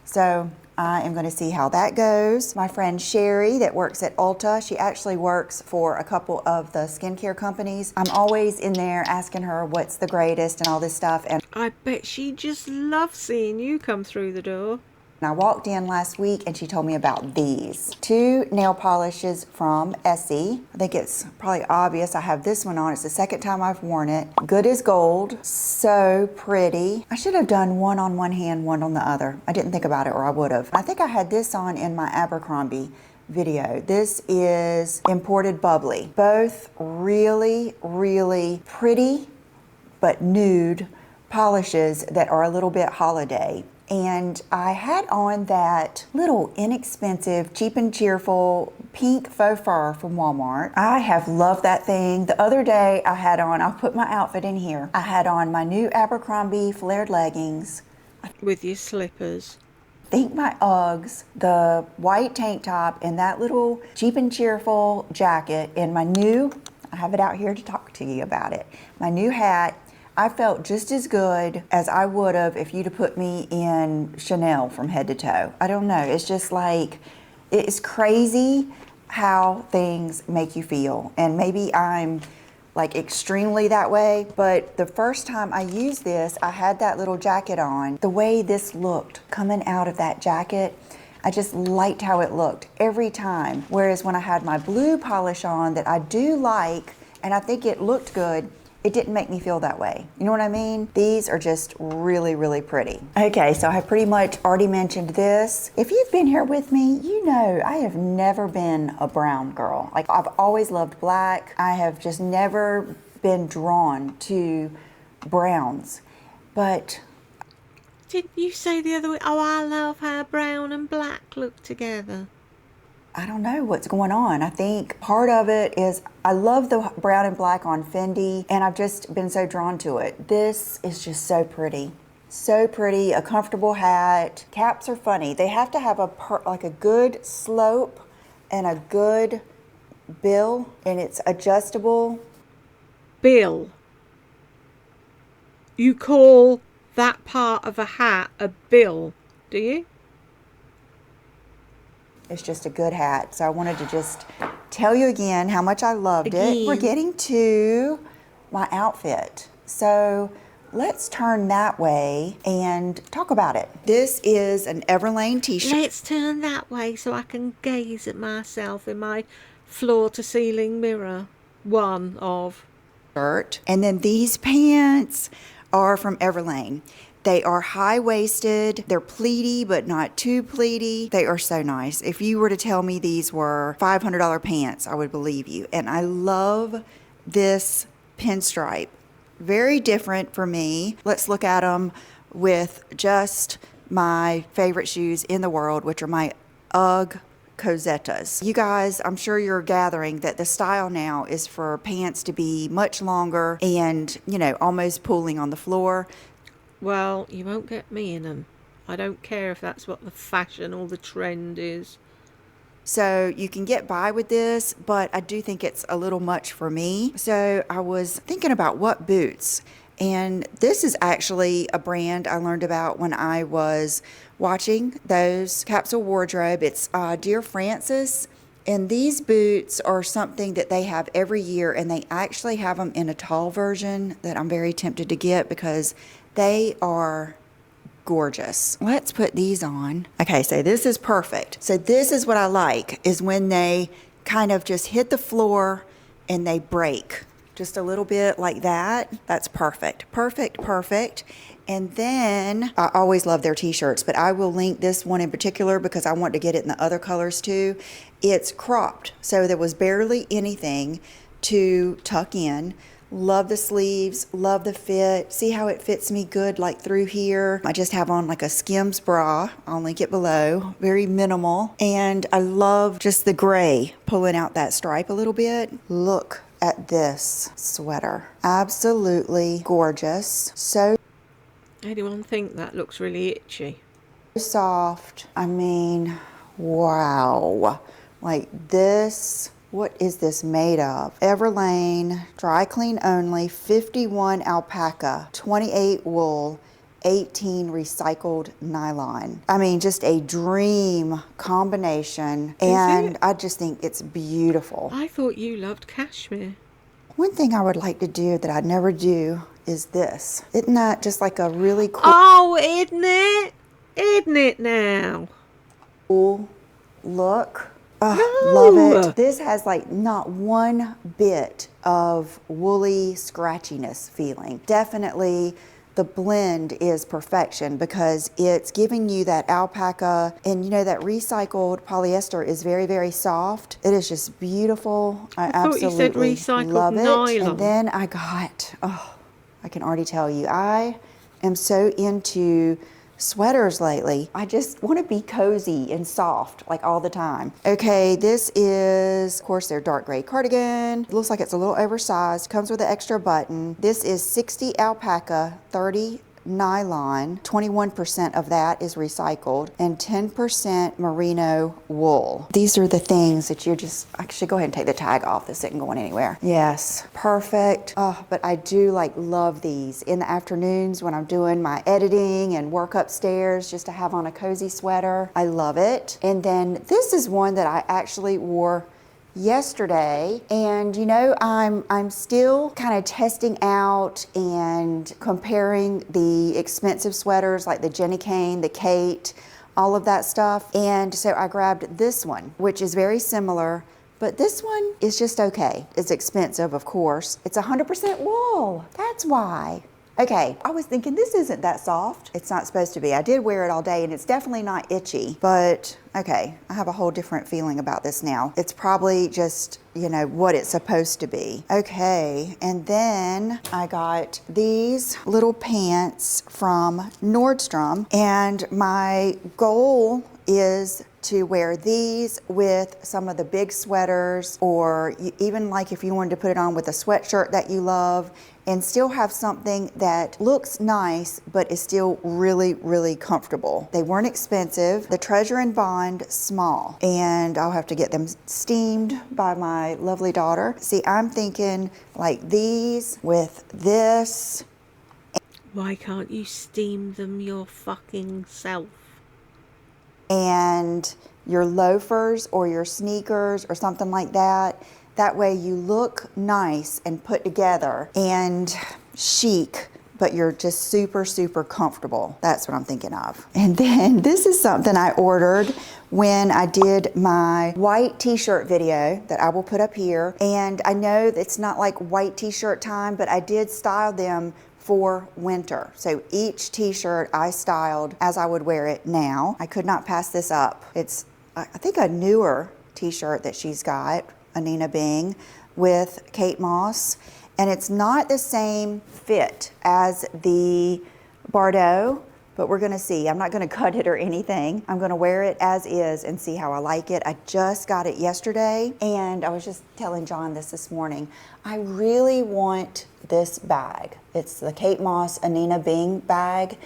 So I am going to see how that goes. My friend Sherry that works at Ulta, she actually works for a couple of the skincare companies. I'm always in there asking her what's the greatest and all this stuff. And I bet she just loves seeing you come through the door. I walked in last week and she told me about these 2 nail polishes from Essie. I think it's probably obvious. I have this one on. It's the second time I've worn it. Good as gold. So pretty. I should have done one on one hand, one on the other. I didn't think about it, or I would have. I think I had this on in my Abercrombie video. This is Imported Bubbly. Both really, really pretty but nude polishes that are a little bit holiday. And I had on that little inexpensive, cheap and cheerful pink faux fur from Walmart. I have loved that thing. The other day I had on, I'll put my outfit in here. I had on my new Abercrombie flared leggings. With your slippers. I think my Uggs, the white tank top, and that little cheap and cheerful jacket, and my new, I have it out here to talk to you about it, my new hat. I felt just as good as I would have if you'd have put me in Chanel from head to toe. I don't know. It's just like, it's crazy how things make you feel. And maybe I'm like extremely that way, but the first time I used this, I had that little jacket on. The way this looked coming out of that jacket, I just liked how it looked every time. Whereas when I had my blue polish on that I do like, and I think it looked good, it didn't make me feel that way. You know what I mean? These are just really, really pretty. Okay, so I pretty much already mentioned this. If you've been here with me, you know I have never been a brown girl. Like, I've always loved black. I have just never been drawn to browns. But Didn't you say the other way, oh, I love how brown and black look together? I don't know what's going on. I think part of it is I love the brown and black on Fendi, and I've just been so drawn to it. This is just so pretty. So pretty, a comfortable hat. Caps are funny. They have to have like a good slope and a good bill, and it's adjustable. Bill. You call that part of a hat a bill, do you? It's just a good hat. So I wanted to just tell you again how much I loved it. We're getting to my outfit. So let's turn that way and talk about it. This is an Everlane t-shirt. Let's turn that way so I can gaze at myself in my floor-to-ceiling mirror. One of. And then these pants are from Everlane. They are high-waisted. They're pleaty, but not too pleaty. They are so nice. If you were to tell me these were $500 pants, I would believe you. And I love this pinstripe. Very different for me. Let's look at them with just my favorite shoes in the world, which are my Ugg Cosettas. You guys, I'm sure you're gathering that the style now is for pants to be much longer and, you know, almost pooling on the floor. Well, you won't get me in them. I don't care if that's what the fashion or the trend is. So you can get by with this, but I do think it's a little much for me. So I was thinking about what boots. And this is actually a brand I learned about when I was watching those Capsule Wardrobe. It's Dear Francis. And these boots are something that they have every year, and they actually have them in a tall version that I'm very tempted to get because they are gorgeous. Let's put these on. Okay, so this is perfect. So this is what I like, is when they kind of just hit the floor and they break just a little bit like that. That's perfect. Perfect, perfect. And then I always love their t-shirts, but I will link this one in particular because I want to get it in the other colors too. It's cropped, so there was barely anything to tuck in. Love the sleeves, love the fit. See how it fits me good like through here. I just have on like a Skims bra. I'll link it below. Very minimal. And I love just the gray pulling out that stripe a little bit. Look at this sweater. Absolutely gorgeous. So Anyone think that looks really itchy? Soft. I mean, wow. Like this, what is this made of? Everlane, dry clean only, 51 alpaca, 28 wool, 18 recycled nylon. I mean, just a dream combination. And I just think it's beautiful. I thought you loved cashmere. One thing I would like to do that I'd never do is this. Isn't that just like a really cool Oh, isn't it? Isn't it now? look? No. Love it. This has like not one bit of woolly scratchiness feeling. Definitely the blend is perfection because it's giving you that alpaca, and you know that recycled polyester is very, very soft. It is just beautiful. I thought you said absolutely recycled love it. nylon. And then I got, I can already tell you, I am so into sweaters lately. I just want to be cozy and soft like all the time. Okay, this is, of course, their dark gray cardigan. It looks like it's a little oversized, comes with an extra button. This is 60 alpaca, 30 nylon, 21% of that is recycled, and 10% merino wool. These are the things that I should go ahead and take the tag off. This isn't going anywhere. Yes, perfect. Oh, but I do love these in the afternoons when I'm doing my editing and work upstairs, just to have on a cozy sweater. I love it. And then this is one that I actually wore yesterday, and you know, I'm still kind of testing out and comparing the expensive sweaters like the Jenny Kane, the Kate, all of that stuff. And so I grabbed this one, which is very similar, but this one is just okay. It's expensive, of course. It's 100% wool. That's why. Okay, I was thinking this isn't that soft. It's not supposed to be. I did wear it all day and it's definitely not itchy, but okay, I have a whole different feeling about this now. It's probably just, you know, what it's supposed to be. Okay, and then I got these little pants from Nordstrom, and my goal is to wear these with some of the big sweaters, or even like if you wanted to put it on with a sweatshirt that you love, and still have something that looks nice but is still really, really comfortable. They weren't expensive. The Treasure and Bond small, and I'll have to get them steamed by my lovely daughter. See, I'm thinking like these with this. Why can't you steam them your fucking self? And your loafers or your sneakers or something like that. That way you look nice and put together and chic, but you're just super, super comfortable. That's what I'm thinking of. And then this is something I ordered when I did my white t-shirt video that I will put up here. And I know it's not like white t-shirt time, but I did style them for winter. So each t-shirt I styled as I would wear it now. I could not pass this up. It's, I think, a newer t-shirt that she's got, Anina Bing, with Kate Moss. And it's not the same fit as the Bardot, but we're gonna see. I'm not gonna cut it or anything. I'm gonna wear it as is and see how I like it. I just got it yesterday, and I was just telling John this morning. I really want this bag. It's the Kate Moss Anina Bing bag,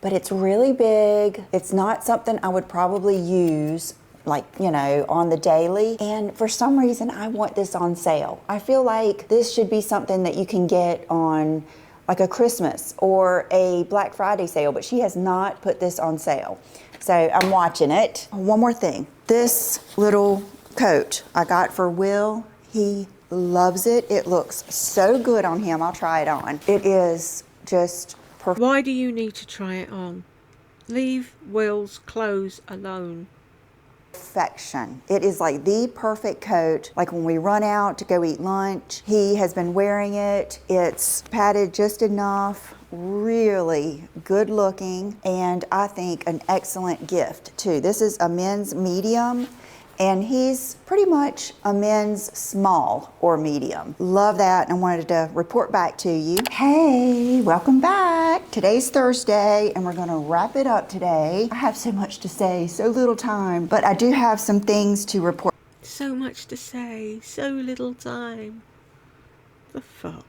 but it's really big. It's not something I would probably use like, you know, on the daily. And for some reason, I want this on sale. I feel like this should be something that you can get on like a Christmas or a Black Friday sale, but she has not put this on sale. So I'm watching it. One more thing. This little coat I got for Will. He loves it. It looks so good on him. I'll try it on. It is just perfect. Why do you need to try it on? Leave Will's clothes alone. Perfection. It is like the perfect coat. Like when we run out to go eat lunch, he has been wearing it. It's padded just enough, really good looking, and I think an excellent gift too. This is a men's medium, and he's pretty much a men's small or medium. Love that, and wanted to report back to you. Hey, welcome back. Today's Thursday, and we're gonna wrap it up today. I have so much to say, so little time, but I do have some things to report. So much to say, so little time. The fuck?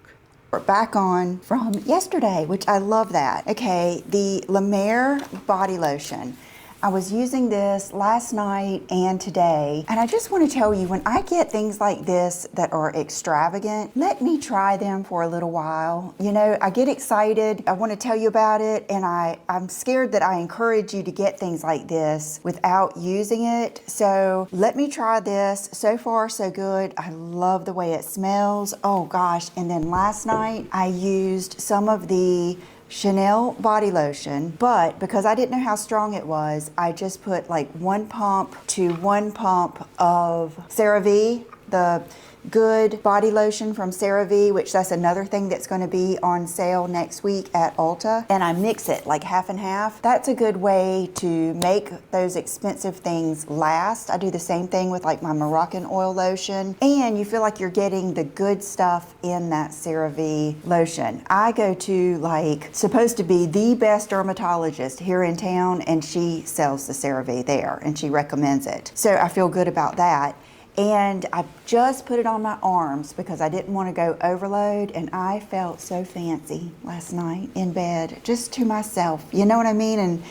We're back on from yesterday, which I love that. Okay, the La Mer body lotion. I was using this last night and today, and I just want to tell you, when I get things like this that are extravagant, let me try them for a little while. You know, I get excited, I want to tell you about it, and I'm scared that I encourage you to get things like this without using it. So let me try this. So far, so good. I love the way it smells. Oh gosh, and then last night I used some of the Chanel body lotion, but because I didn't know how strong it was, I just put like 1 pump to 1 pump of CeraVe, the good body lotion from CeraVe, which that's another thing that's going to be on sale next week at Ulta. And I mix it like half and half. That's a good way to make those expensive things last. I do the same thing with like my Moroccan oil lotion, and you feel like you're getting the good stuff in that CeraVe lotion. I go to like supposed to be the best dermatologist here in town, and she sells the CeraVe there and she recommends it. So I feel good about that. And I just put it on my arms because I didn't want to go overload, and I felt so fancy last night in bed, just to myself. You know what I mean? And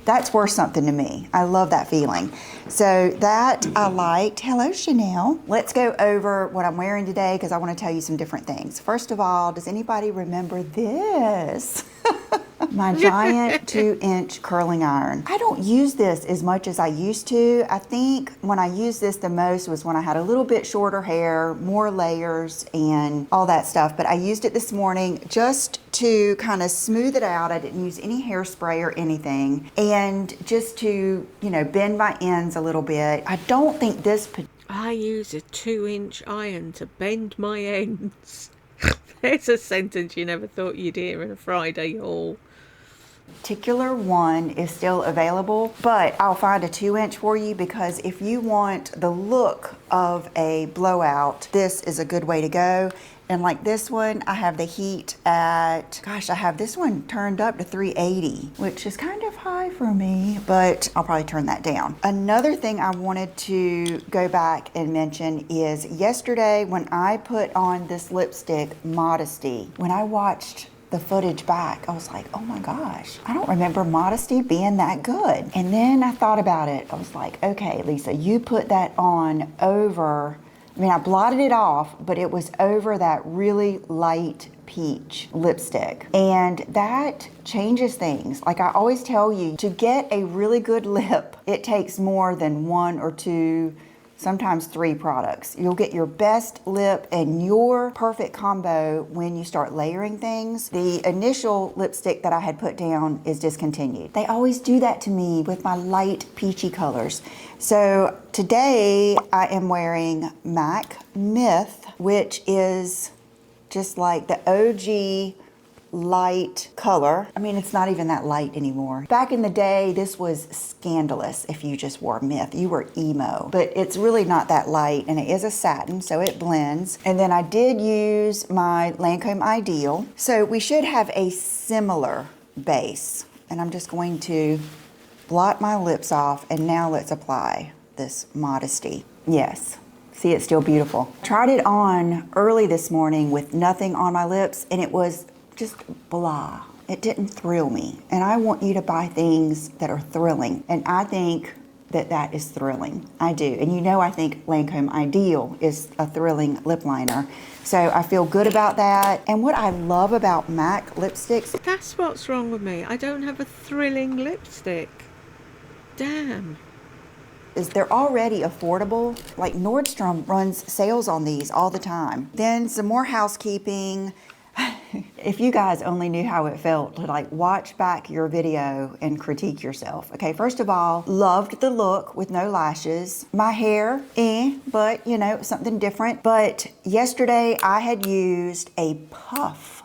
that's worth something to me. I love that feeling. So that I liked. Hello, Chanel. Let's go over what I'm wearing today because I want to tell you some different things. First of all, does anybody remember this? My giant 2-inch curling iron. I don't use this as much as I used to. I think when I used this the most was when I had a little bit shorter hair, more layers and all that stuff. But I used it this morning just to kind of smooth it out. I didn't use any hairspray or anything. And just to, you know, bend my ends a little bit. I don't think this... I use a 2-inch iron to bend my ends. There's a sentence you never thought you'd hear in a Friday haul. Particular one is still available, but I'll find a 2-inch for you because if you want the look of a blowout, this is a good way to go. And like this one, I have the heat at, gosh, I have this one turned up to 380, which is kind of high for me, but I'll probably turn that down. Another thing I wanted to go back and mention is yesterday when I put on this lipstick, Modesty, when I watched the footage back, I was like, oh my gosh, I don't remember Modesty being that good. And then I thought about it. I was like, okay, Lisa, you put that on over, I mean, I blotted it off, but it was over that really light peach lipstick. And that changes things. Like I always tell you, to get a really good lip, it takes more than 1 or 2, sometimes 3 products. You'll get your best lip and your perfect combo when you start layering things. The initial lipstick that I had put down is discontinued. They always do that to me with my light peachy colors. So today I am wearing MAC Myth, which is just like the OG light color. I mean, it's not even that light anymore. Back in the day, this was scandalous if you just wore Myth. You were emo, but it's really not that light, and it is a satin, so it blends. And then I did use my Lancome Ideal. So we should have a similar base. And I'm just going to blot my lips off, and now let's apply this Modesty. Yes. See, it's still beautiful. Tried it on early this morning with nothing on my lips, and it was just blah. It didn't thrill me. And I want you to buy things that are thrilling. And I think that that is thrilling. I do. And you know, I think Lancome Ideal is a thrilling lip liner. So I feel good about that. And what I love about MAC lipsticks... That's what's wrong with me. I don't have a thrilling lipstick. Damn. Is they're already affordable. Like Nordstrom runs sales on these all the time. Then some more housekeeping. If you guys only knew how it felt to like watch back your video and critique yourself. Okay, first of all, loved the look with no lashes. My hair, but you know, something different. But yesterday I had used a puff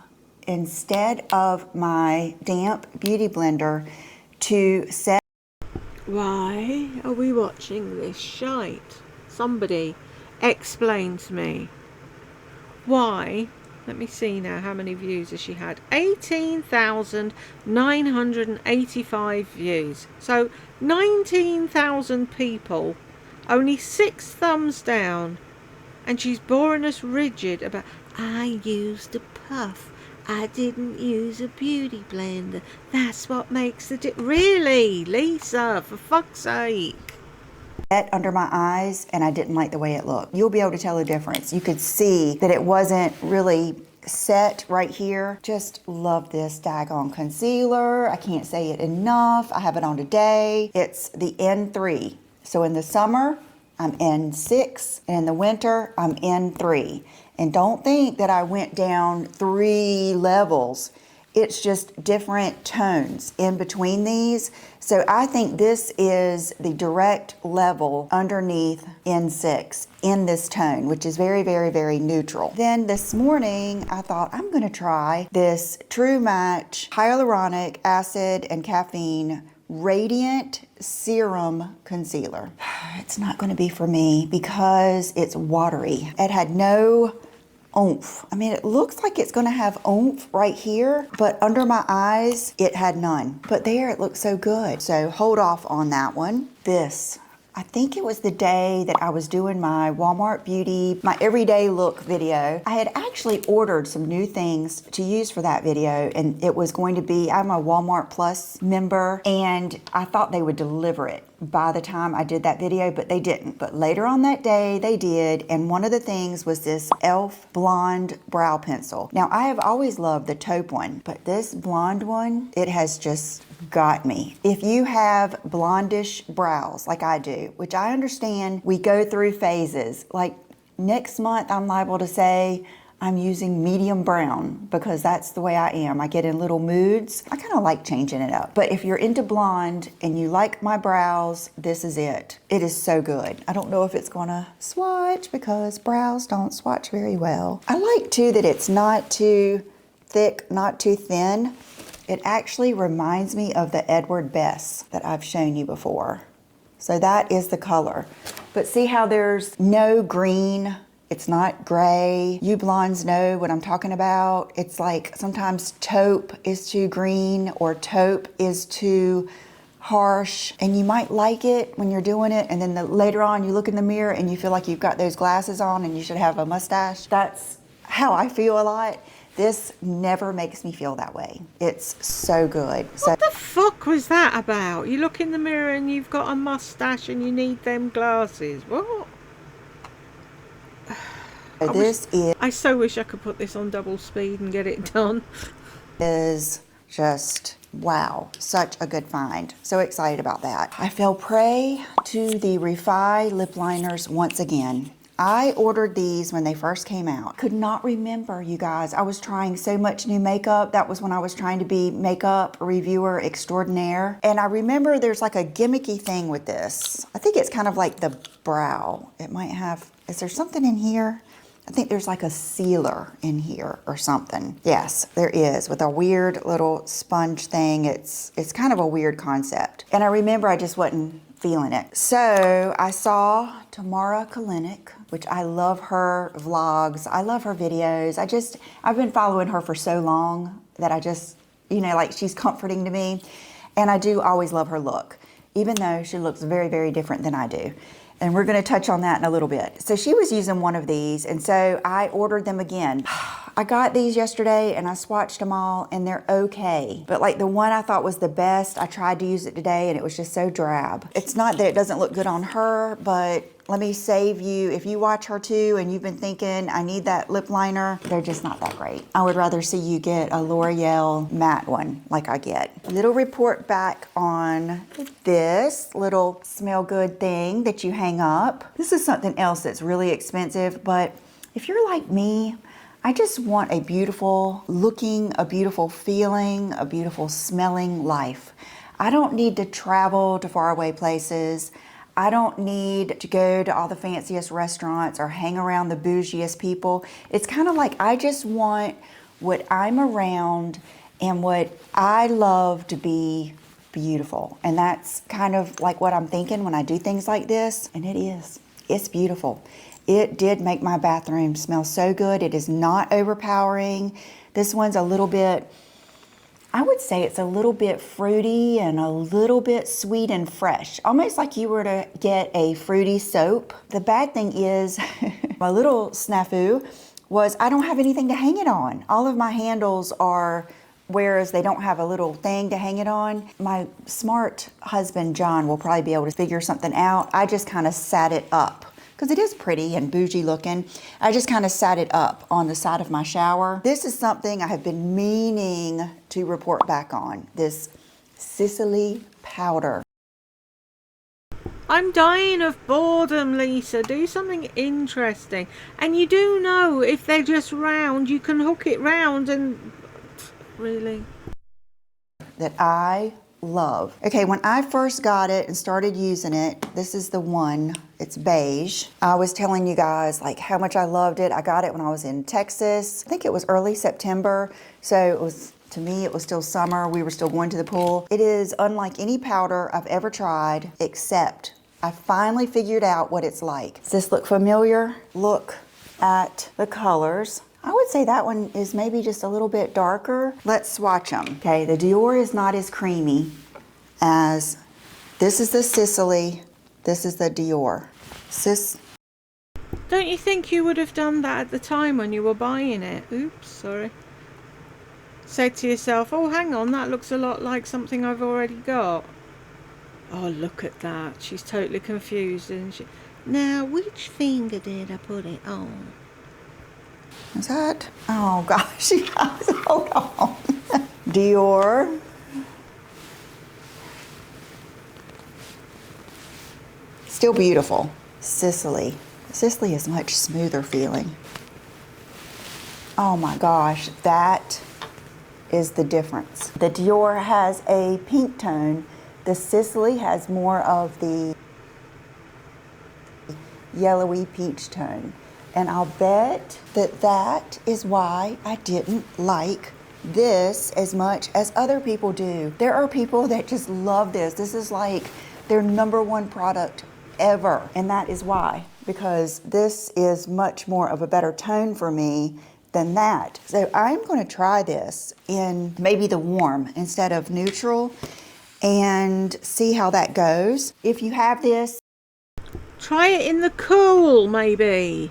instead of my damp beauty blender to set. Why are we watching this shite? Somebody explain to me. Why? Let me see now, how many views has she had? 18,985 views. So 19,000 people, only 6 thumbs down, and she's boring us rigid about, I used a Huff, I didn't use a beauty blender. That's what makes the Really, Lisa, for fuck's sake. Under my eyes, and I didn't like the way it looked. You'll be able to tell the difference. You could see that it wasn't really set right here. Just love this daggone concealer. I can't say it enough. I have it on today. It's the N3. So in the summer, I'm N6, and in the winter, I'm N3. And don't think that I went down 3 levels. It's just different tones in between these. So I think this is the direct level underneath N6 in this tone, which is very, very, very neutral. Then this morning, I thought I'm gonna try this True Match Hyaluronic Acid and Caffeine Radiant Serum Concealer. It's not gonna be for me because it's watery. It had no oomph. I mean, it looks like it's gonna have oomph right here, but under my eyes, it had none. But there, it looks so good. So hold off on that one. This, I think it was the day that I was doing my Walmart Beauty, my everyday look video. I had actually ordered some new things to use for that video, and it was going to be, I'm a Walmart Plus member, and I thought they would deliver it by the time I did that video, but they didn't. But later on that day, they did, and one of the things was this e.l.f. Blonde Brow Pencil. Now, I have always loved the taupe one, but this blonde one, it has just got me. If you have blondish brows like I do, which I understand we go through phases, like next month I'm liable to say I'm using medium brown because that's the way I am. I get in little moods. I kind of like changing it up. But if you're into blonde and you like my brows, this is it. It is so good. I don't know if it's gonna swatch because brows don't swatch very well. I like too that it's not too thick, not too thin. It actually reminds me of the Edward Bess that I've shown you before. So that is the color. But see how there's no green? It's not gray. You blondes know what I'm talking about. It's like sometimes taupe is too green or taupe is too harsh, and you might like it when you're doing it, and then later on you look in the mirror and you feel like you've got those glasses on and you should have a mustache. That's how I feel a lot. This never makes me feel that way. It's so good. What the fuck was that about? You look in the mirror and you've got a mustache and you need them glasses. What? I so wish I could put this on double speed and get it done. Is just wow, such a good find. So excited about that. I fell prey to the Refi lip liners once again. I ordered these when they first came out. Could not remember, you guys. I was trying so much new makeup. That was when I was trying to be makeup reviewer extraordinaire. And I remember there's like a gimmicky thing with this. I think it's kind of like the brow. It might have, is there something in here? I think there's like a sealer in here or something. Yes, there is, with a weird little sponge thing. It's kind of a weird concept. And I remember I just wasn't feeling it. So I saw Tamara Kalinick, which I love her vlogs. I love her videos. I've been following her for so long that I just, you know, like she's comforting to me. And I do always love her look, even though she looks very, very different than I do. And we're gonna touch on that in a little bit. So she was using one of these, and so I ordered them again. I got these yesterday and I swatched them all and they're okay. But like the one I thought was the best, I tried to use it today and it was just so drab. It's not that it doesn't look good on her, but let me save you, if you watch her too and you've been thinking, I need that lip liner, they're just not that great. I would rather see you get a L'Oreal matte one like I get. A little report back on this little smell good thing that you hang up. This is something else that's really expensive, but if you're like me, I just want a beautiful looking, a beautiful feeling, a beautiful smelling life. I don't need to travel to faraway places. I don't need to go to all the fanciest restaurants or hang around the bougiest people. It's kind of like I just want what I'm around and what I love to be beautiful. And that's kind of like what I'm thinking when I do things like this. And it is. It's beautiful. It did make my bathroom smell so good. It is not overpowering. This one's a little bit, I would say it's a little bit fruity and a little bit sweet and fresh. Almost like you were to get a fruity soap. The bad thing is, my little snafu was I don't have anything to hang it on. All of my handles are, whereas they don't have a little thing to hang it on. My smart husband, John, will probably be able to figure something out. I just kind of sat it up because it is pretty and bougie looking. I just kind of sat it up on the side of my shower. This is something I have been meaning to report back on, this Sicily powder. I'm dying of boredom, Lisa. Do something interesting. And you do know if they're just round, you can hook it round and... Really? That I love. Okay, when I first got it and started using it, this is the one, it's beige. I was telling you guys like how much I loved it. I got it when I was in Texas. I think it was early September. So it was, to me, it was still summer. We were still going to the pool. It is unlike any powder I've ever tried, except I finally figured out what it's like. Does this look familiar? Look at the colors. I would say that one is maybe just a little bit darker. Let's swatch them. Okay, the Dior is not as creamy as, this is the Sicily, this is the Dior. Don't you think you would have done that at the time when you were buying it? Oops, sorry. Said to yourself, oh, hang on, that looks a lot like something I've already got. Oh, look at that. She's totally confused, isn't she? Now, which finger did I put it on? Is that? Oh gosh, you guys, hold on. Dior. Still beautiful. Sicily. Sicily is much smoother feeling. Oh my gosh, that is the difference. The Dior has a pink tone. The Sicily has more of the yellowy peach tone. And I'll bet that that is why I didn't like this as much as other people do. There are people that just love this. This is like their #1 product ever. And that is why, because this is much more of a better tone for me than that. So I'm going to try this in maybe the warm instead of neutral and see how that goes. If you have this, try it in the cool, maybe.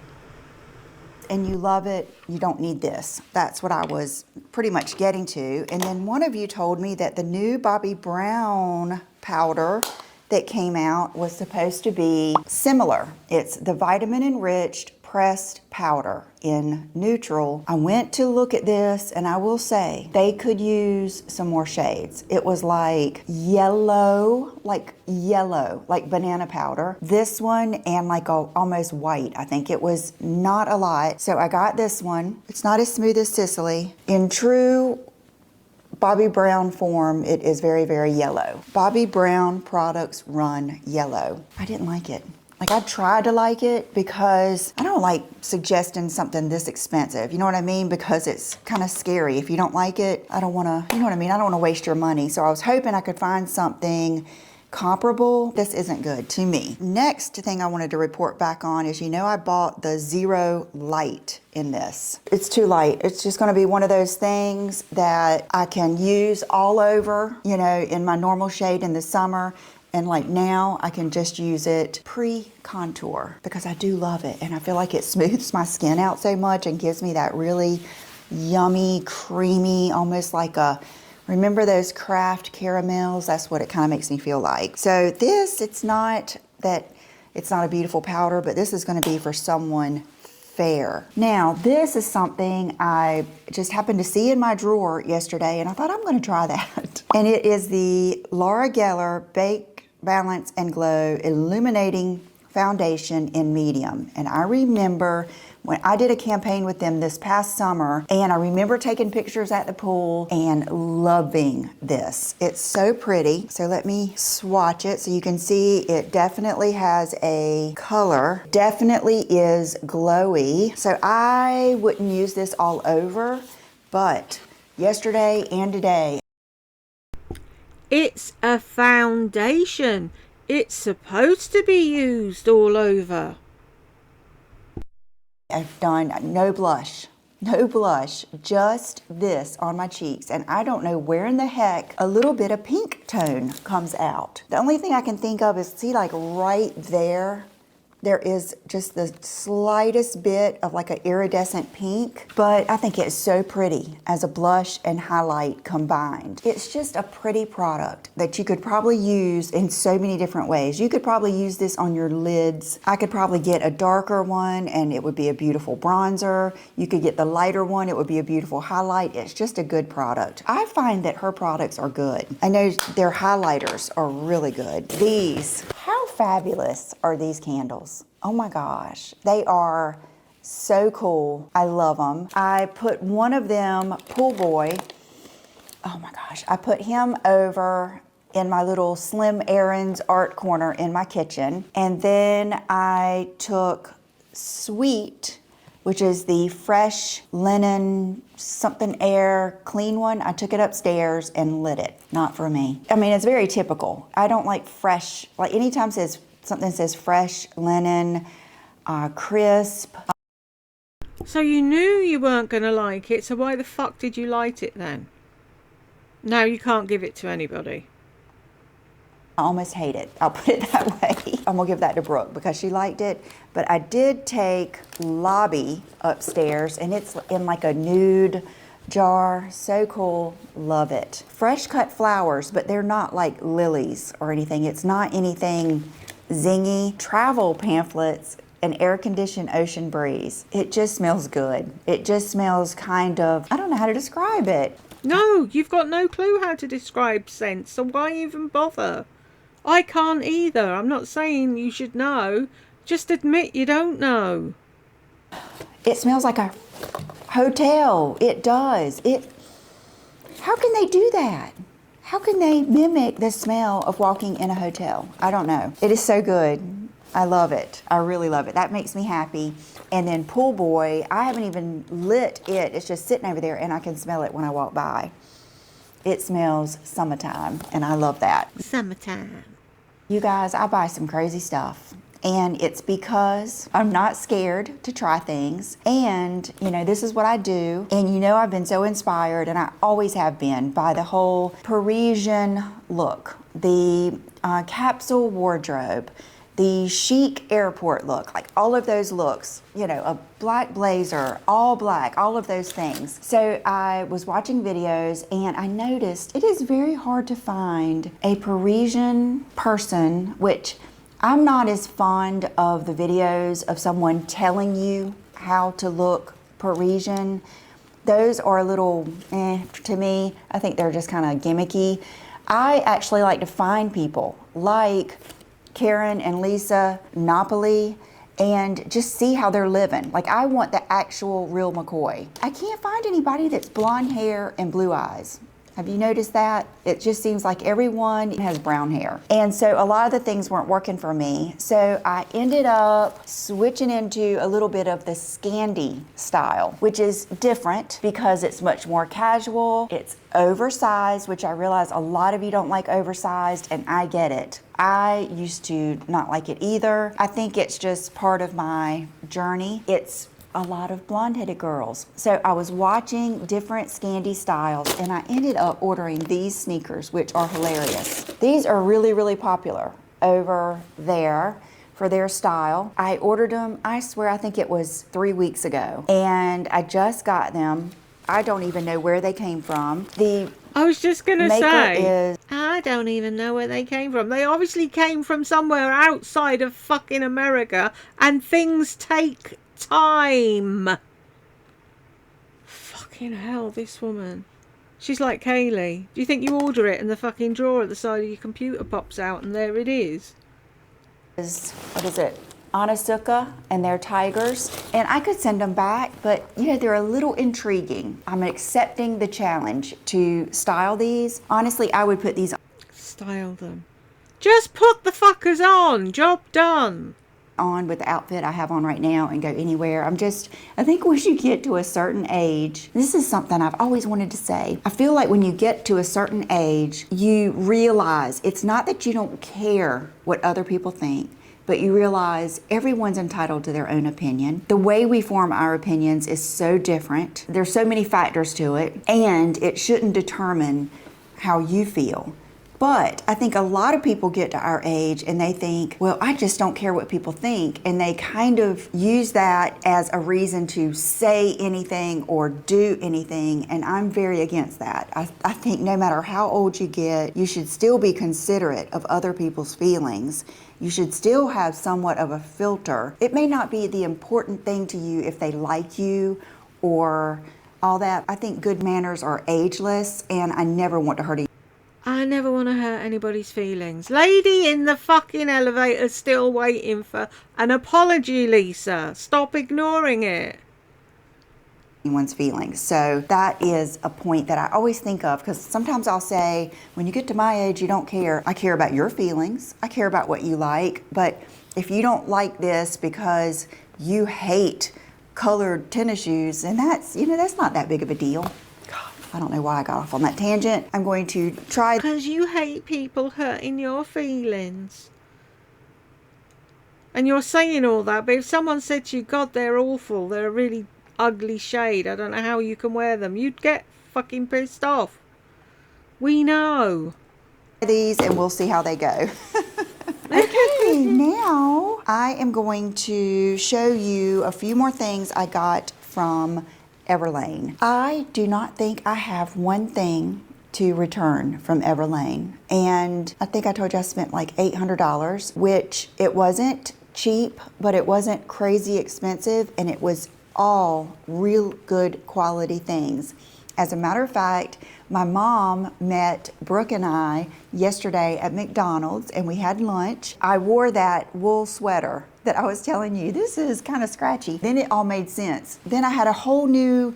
And you love it, you don't need this. That's what I was pretty much getting to. And then one of you told me that the new Bobbi Brown powder that came out was supposed to be similar. It's the vitamin enriched pressed powder in neutral. I went to look at this and I will say they could use some more shades. It was like yellow, like banana powder. This one and like almost white. I think it was not a lot. So I got this one. It's not as smooth as Sicily. In true Bobbi Brown form, it is very, very yellow. Bobbi Brown products run yellow. I didn't like it. Like I tried to like it because I don't like suggesting something this expensive. You know what I mean? Because it's kind of scary. If you don't like it, I don't want to, you know what I mean? I don't want to waste your money. So I was hoping I could find something comparable. This isn't good to me. Next thing I wanted to report back on is, you know, I bought the Zero Light in this. It's too light. It's just going to be one of those things that I can use all over, you know, in my normal shade in the summer. And like now I can just use it pre-contour because I do love it. And I feel like it smooths my skin out so much and gives me that really yummy, creamy, almost like a, remember those Kraft caramels? That's what it kind of makes me feel like. So this, it's not a beautiful powder, but this is going to be for someone fair. Now, this is something I just happened to see in my drawer yesterday, and I thought I'm going to try that. And it is the Laura Geller Bake, Balance, and Glow Illuminating Foundation in medium. And I remember when I did a campaign with them this past summer, and I remember taking pictures at the pool and loving this. It's so pretty. So let me swatch it so you can see it definitely has a color, definitely is glowy. So I wouldn't use this all over, but yesterday and today. It's a foundation. It's supposed to be used all over. I've done no blush, just this on my cheeks. And I don't know where in the heck a little bit of pink tone comes out. The only thing I can think of is, see, like right there, There is just the slightest bit of like an iridescent pink, but I think it's so pretty as a blush and highlight combined. It's just a pretty product that you could probably use in so many different ways. You could probably use this on your lids. I could probably get a darker one and it would be a beautiful bronzer. You could get the lighter one, it would be a beautiful highlight. It's just a good product. I find that her products are good. I know their highlighters are really good. These, how fabulous are these candles? Oh my gosh, they are so cool. I love them. I put one of them, Pool Boy, oh my gosh, I put him over in my little Slim Aaron's art corner in my kitchen. And then I took Sweet, which is the fresh linen something air clean one. I took it upstairs and lit it. Not for me. I mean, it's very typical. I don't like fresh, like anytime something says fresh linen, crisp. So you knew you weren't going to like it, so why the fuck did you light it then? Now you can't give it to anybody. I almost hate it. I'll put it that way. I'm gonna give that to Brooke because she liked it. But I did take Lobby upstairs and it's in like a nude jar. So cool, love it. Fresh cut flowers, but they're not like lilies or anything. It's not anything zingy. Travel pamphlets, an air-conditioned ocean breeze. It just smells good. It just smells kind of, I don't know how to describe it. No, you've got no clue how to describe scents, so why even bother? I can't either. I'm not saying you should know. Just admit you don't know. It smells like a hotel. It does. How can they do that? How can they mimic the smell of walking in a hotel? I don't know. It is so good. I love it. I really love it. That makes me happy. And then Pool Boy, I haven't even lit it. It's just sitting over there and I can smell it when I walk by. It smells summertime and I love that. Summertime. You guys, I buy some crazy stuff. And it's because I'm not scared to try things. And, you know, this is what I do. And you know, I've been so inspired, and I always have been, by the whole Parisian look, the capsule wardrobe, the chic airport look, like all of those looks, you know, a black blazer, all black, all of those things. So I was watching videos and I noticed it is very hard to find a Parisian person, which I'm not as fond of the videos of someone telling you how to look Parisian. Those are a little to me. I think they're just kind of gimmicky. I actually like to find people like Karen and Lisa Napoli and just see how they're living. Like, I want the actual real McCoy. I can't find anybody that's blonde hair and blue eyes. Have you noticed that? It just seems like everyone has brown hair. And so a lot of the things weren't working for me. So I ended up switching into a little bit of the Scandi style, which is different because it's much more casual. It's oversized, which I realize a lot of you don't like oversized, and I get it. I used to not like it either. I think it's just part of my journey. It's a lot of blonde-headed girls. So I was watching different Scandi styles and I ended up ordering these sneakers, which are hilarious. These are really, really popular over there for their style. I ordered them, I swear, I think it was 3 weeks ago. And I just got them. I don't even know where they came from. I was just going to say, is, I don't even know where they came from. They obviously came from somewhere outside of fucking America, and things take time. Fucking hell, this woman. She's like Kaylee. Do you think you order it and the fucking drawer at the side of your computer pops out and there it is? What is it? Onitsuka and their tigers. And I could send them back, but you know, they're a little intriguing. I'm accepting the challenge to style these. Honestly, I would put these Style them. Just put the fuckers on. Job done. On with the outfit I have on right now and go anywhere. I think once you get to a certain age, this is something I've always wanted to say. I feel like when you get to a certain age, you realize it's not that you don't care what other people think, but you realize everyone's entitled to their own opinion. The way we form our opinions is so different. There's so many factors to it, and it shouldn't determine how you feel. But I think a lot of people get to our age and they think, well, I just don't care what people think. And they kind of use that as a reason to say anything or do anything. And I'm very against that. I think no matter how old you get, you should still be considerate of other people's feelings. You should still have somewhat of a filter. It may not be the important thing to you if they like you or all that. I think good manners are ageless, and I never want to hurt anyone. I never want to hurt anybody's feelings. Lady in the fucking elevator still waiting for an apology, Lisa. Stop ignoring it. Anyone's feelings. So that is a point that I always think of, because sometimes I'll say, when you get to my age, you don't care. I care about your feelings. I care about what you like. But if you don't like this because you hate colored tennis shoes, and that's not that big of a deal. I don't know why I got off on that tangent. I'm going to try. Because you hate people hurting your feelings. And you're saying all that, but if someone said to you, God, they're awful, they're a really ugly shade, I don't know how you can wear them, you'd get fucking pissed off. We know. These, and we'll see how they go. Okay, now I am going to show you a few more things I got from Everlane. I do not think I have one thing to return from Everlane. And I think I told you I spent like $800, which it wasn't cheap, but it wasn't crazy expensive, and it was all real good quality things. As a matter of fact, my mom met Brooke and I yesterday at McDonald's, and we had lunch. I wore that wool sweater that I was telling you, this is kind of scratchy. Then it all made sense. Then I had a whole new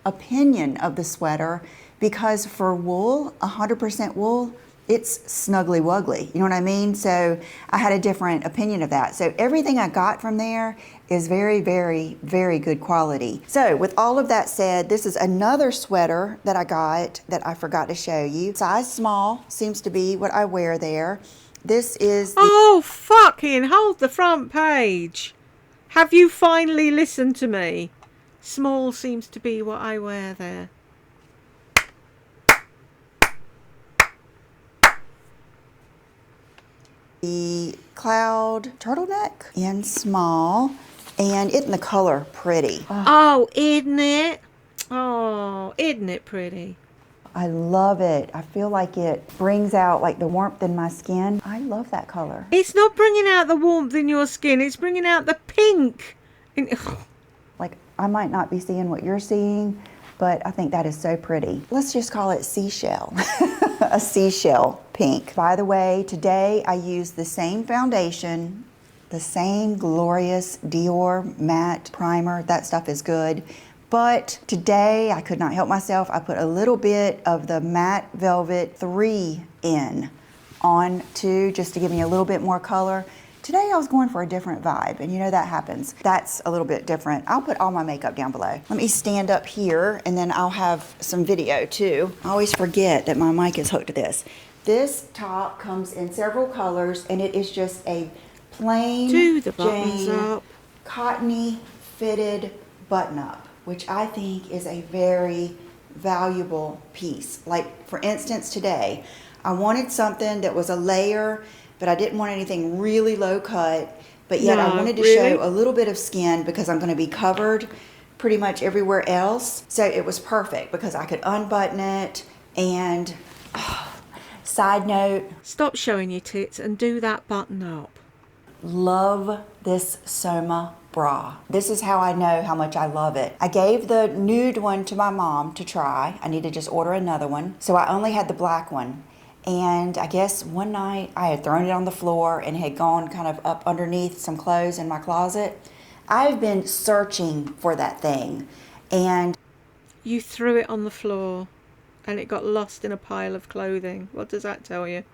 opinion of the sweater, because for wool, 100% wool, it's snuggly wuggly. You know what I mean? So I had a different opinion of that. So everything I got from there is very, very, very good quality. So with all of that said, this is another sweater that I got that I forgot to show you. Size small seems to be what I wear there. This is Oh, fucking hold the front page. Have you finally listened to me? Small seems to be what I wear there. the cloud turtleneck in small, and isn't the color pretty? Oh, isn't it? Oh, isn't it pretty? I love it. I feel like it brings out like the warmth in my skin. I love that color. It's not bringing out the warmth in your skin. It's bringing out the pink. Like, I might not be seeing what you're seeing, but I think that is so pretty. Let's just call it seashell. A seashell pink. By the way, today I used the same foundation, the same glorious Dior matte primer. That stuff is good. But today I could not help myself. I put a little bit of the matte velvet 3 in on too, just to give me a little bit more color. Today I was going for a different vibe, and you know that happens. That's a little bit different. I'll put all my makeup down below. Let me stand up here, and then I'll have some video too. I always forget that my mic is hooked to this. This top comes in several colors, and it is just a plain Jane cottony fitted button-up, which I think is a very valuable piece. Like, for instance, today I wanted something that was a layer, but I didn't want anything really low cut, but yet I wanted to show a little bit of skin because I'm going to be covered pretty much everywhere else. So it was perfect because I could unbutton it. And side note, stop showing your tits and do that button up. Love this Soma bra. This is how I know how much I love it. I gave the nude one to my mom to try. I need to just order another one. So I only had the black one. And I guess one night I had thrown it on the floor and had gone kind of up underneath some clothes in my closet. I've been searching for that thing, and you threw it on the floor and it got lost in a pile of clothing. What does that tell you?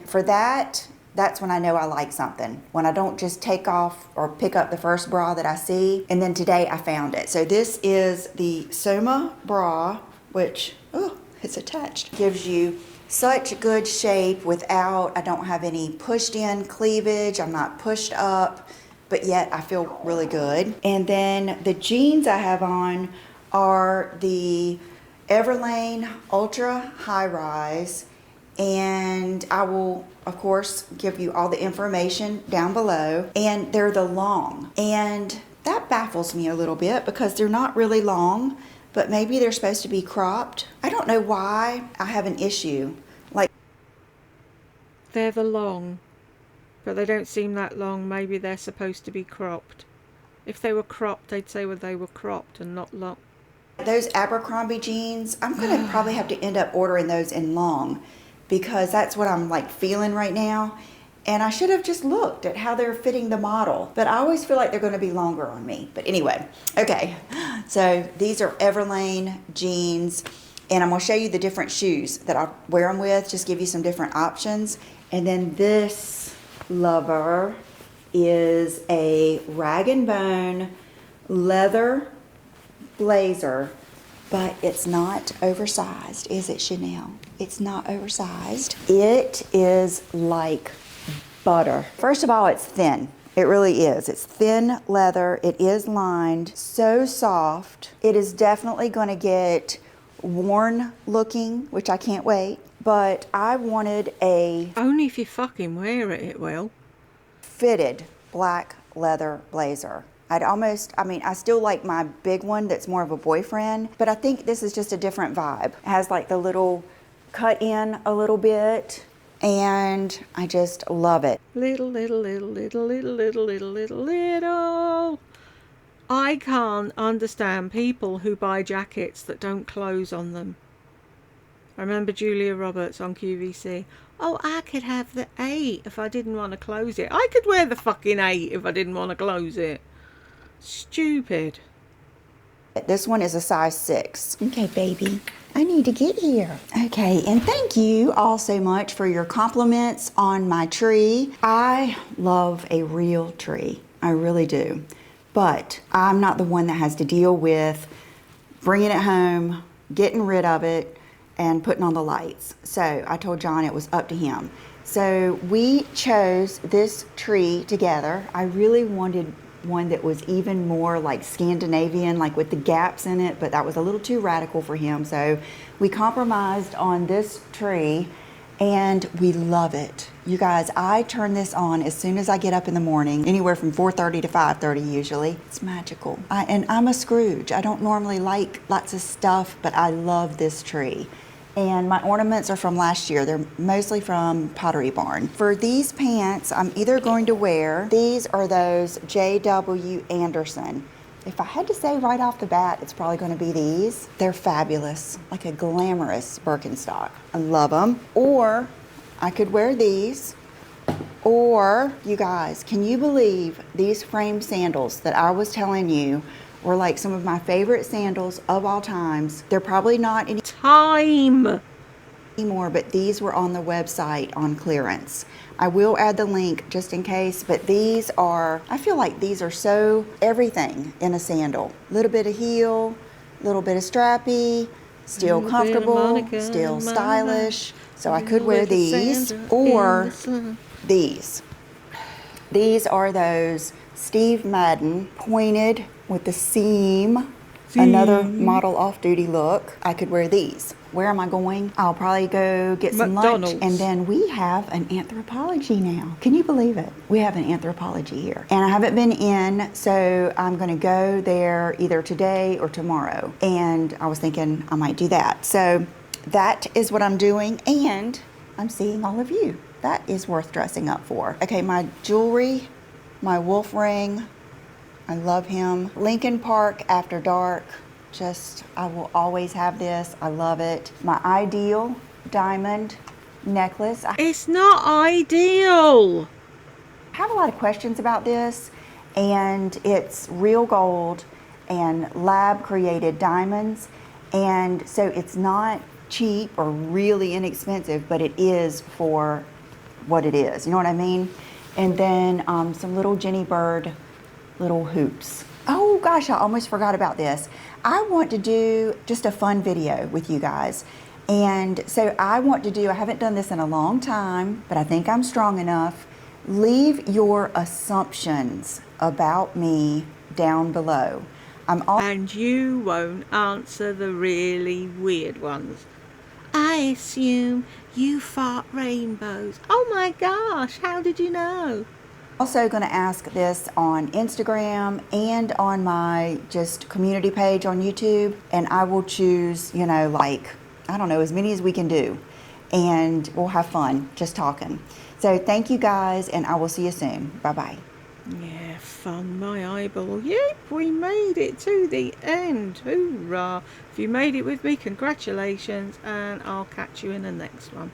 For that, that's when I know I like something. When I don't just take off or pick up the first bra that I see. And then today I found it. So this is the Soma bra, which, oh, it's attached. Gives you such good shape without, I don't have any pushed in cleavage, I'm not pushed up, but yet I feel really good. And then the jeans I have on are the Everlane Ultra High Rise And I will, of course, give you all the information down below. And they're the long. And that baffles me a little bit because they're not really long, but maybe they're supposed to be cropped. I don't know why I have an issue. Like, They're the long, but they don't seem that long. Maybe they're supposed to be cropped. If they were cropped, they'd say well, they were cropped and not long. those Abercrombie jeans, I'm going to probably have to end up ordering those in long because that's what I'm like feeling right now. And I should have just looked at how they're fitting the model, but I always feel like they're going to be longer on me. But anyway, okay. So these are Everlane jeans, and I'm going to show you the different shoes that I wear them with, just give you some different options. And then this lover is a rag and bone leather blazer, but it's not oversized, is it, Chanel? It's not oversized. It is like butter. First of all, it's thin. It really is. It's thin leather. It is lined. So soft. It is definitely going to get worn looking, which I can't wait. But I wanted a Only if you fucking wear it, it will. fitted black leather blazer. I still like my big one that's more of a boyfriend, but I think this is just a different vibe. It has like the little cut in a little bit, and I just love it. Little. I can't understand people who buy jackets that don't close on them. I remember Julia Roberts on QVC. Oh, I could have the 8 if I didn't want to close it. I could wear the fucking 8 if I didn't want to close it. Stupid. This one is a size 6. Okay, baby, I need to get here. Okay, and thank you all so much for your compliments on my tree. I love a real tree. I really do. But I'm not the one that has to deal with bringing it home, getting rid of it, and putting on the lights. So I told John it was up to him. So we chose this tree together. I really wanted one that was even more like Scandinavian, like with the gaps in it, but that was a little too radical for him. So we compromised on this tree, and we love it. You guys, I turn this on as soon as I get up in the morning, anywhere from 4:30 to 5:30 usually. It's magical. And I'm a Scrooge. I don't normally like lots of stuff, but I love this tree. And my ornaments are from last year. They're mostly from Pottery Barn. For these pants, I'm either going to wear, these are those J.W. Anderson. If I had to say right off the bat, it's probably going to be these. They're fabulous, like a glamorous Birkenstock. I love them. Or I could wear these. Or, you guys, can you believe these frame sandals that I was telling you were like some of my favorite sandals of all times? They're probably not anymore, but these were on the website on clearance. I will add the link just in case, but these are, I feel like these are so everything in a sandal. Little bit of heel, little bit of strappy, still comfortable, still stylish. So I could wear these or these. These are those Steve Madden pointed with the seam. Another model off-duty look. I could wear these. Where am I going? I'll probably go get some lunch, and then we have an Anthropologie now. Can you believe it? We have an Anthropologie here. And I haven't been in, so I'm gonna go there either today or tomorrow. And I was thinking I might do that. So that is what I'm doing, and I'm seeing all of you. That is worth dressing up for. Okay, my jewelry, my wolf ring, I love him. Lincoln Park After Dark, I will always have this. I love it. My ideal diamond necklace. It's not ideal. I have a lot of questions about this, and it's real gold and lab created diamonds, and so it's not cheap or really inexpensive, but it is for what it is. You know what I mean? And then some little Jenny Bird little hoops. Oh gosh, I almost forgot about this. I want to do just a fun video with you guys. And so I haven't done this in a long time, but I think I'm strong enough. Leave your assumptions about me down below. And you won't answer the really weird ones. I assume You fart rainbows. Oh my gosh, how did you know? Also going to ask this on Instagram and on my just community page on YouTube, and I will choose, like, I don't know, as many as we can do, and we'll have fun just talking. So thank you guys, and I will see you soon. Bye-bye. Yeah, fun, my eyeball. Yep, we made it to the end. Hoorah. If you made it with me, congratulations, and I'll catch you in the next one.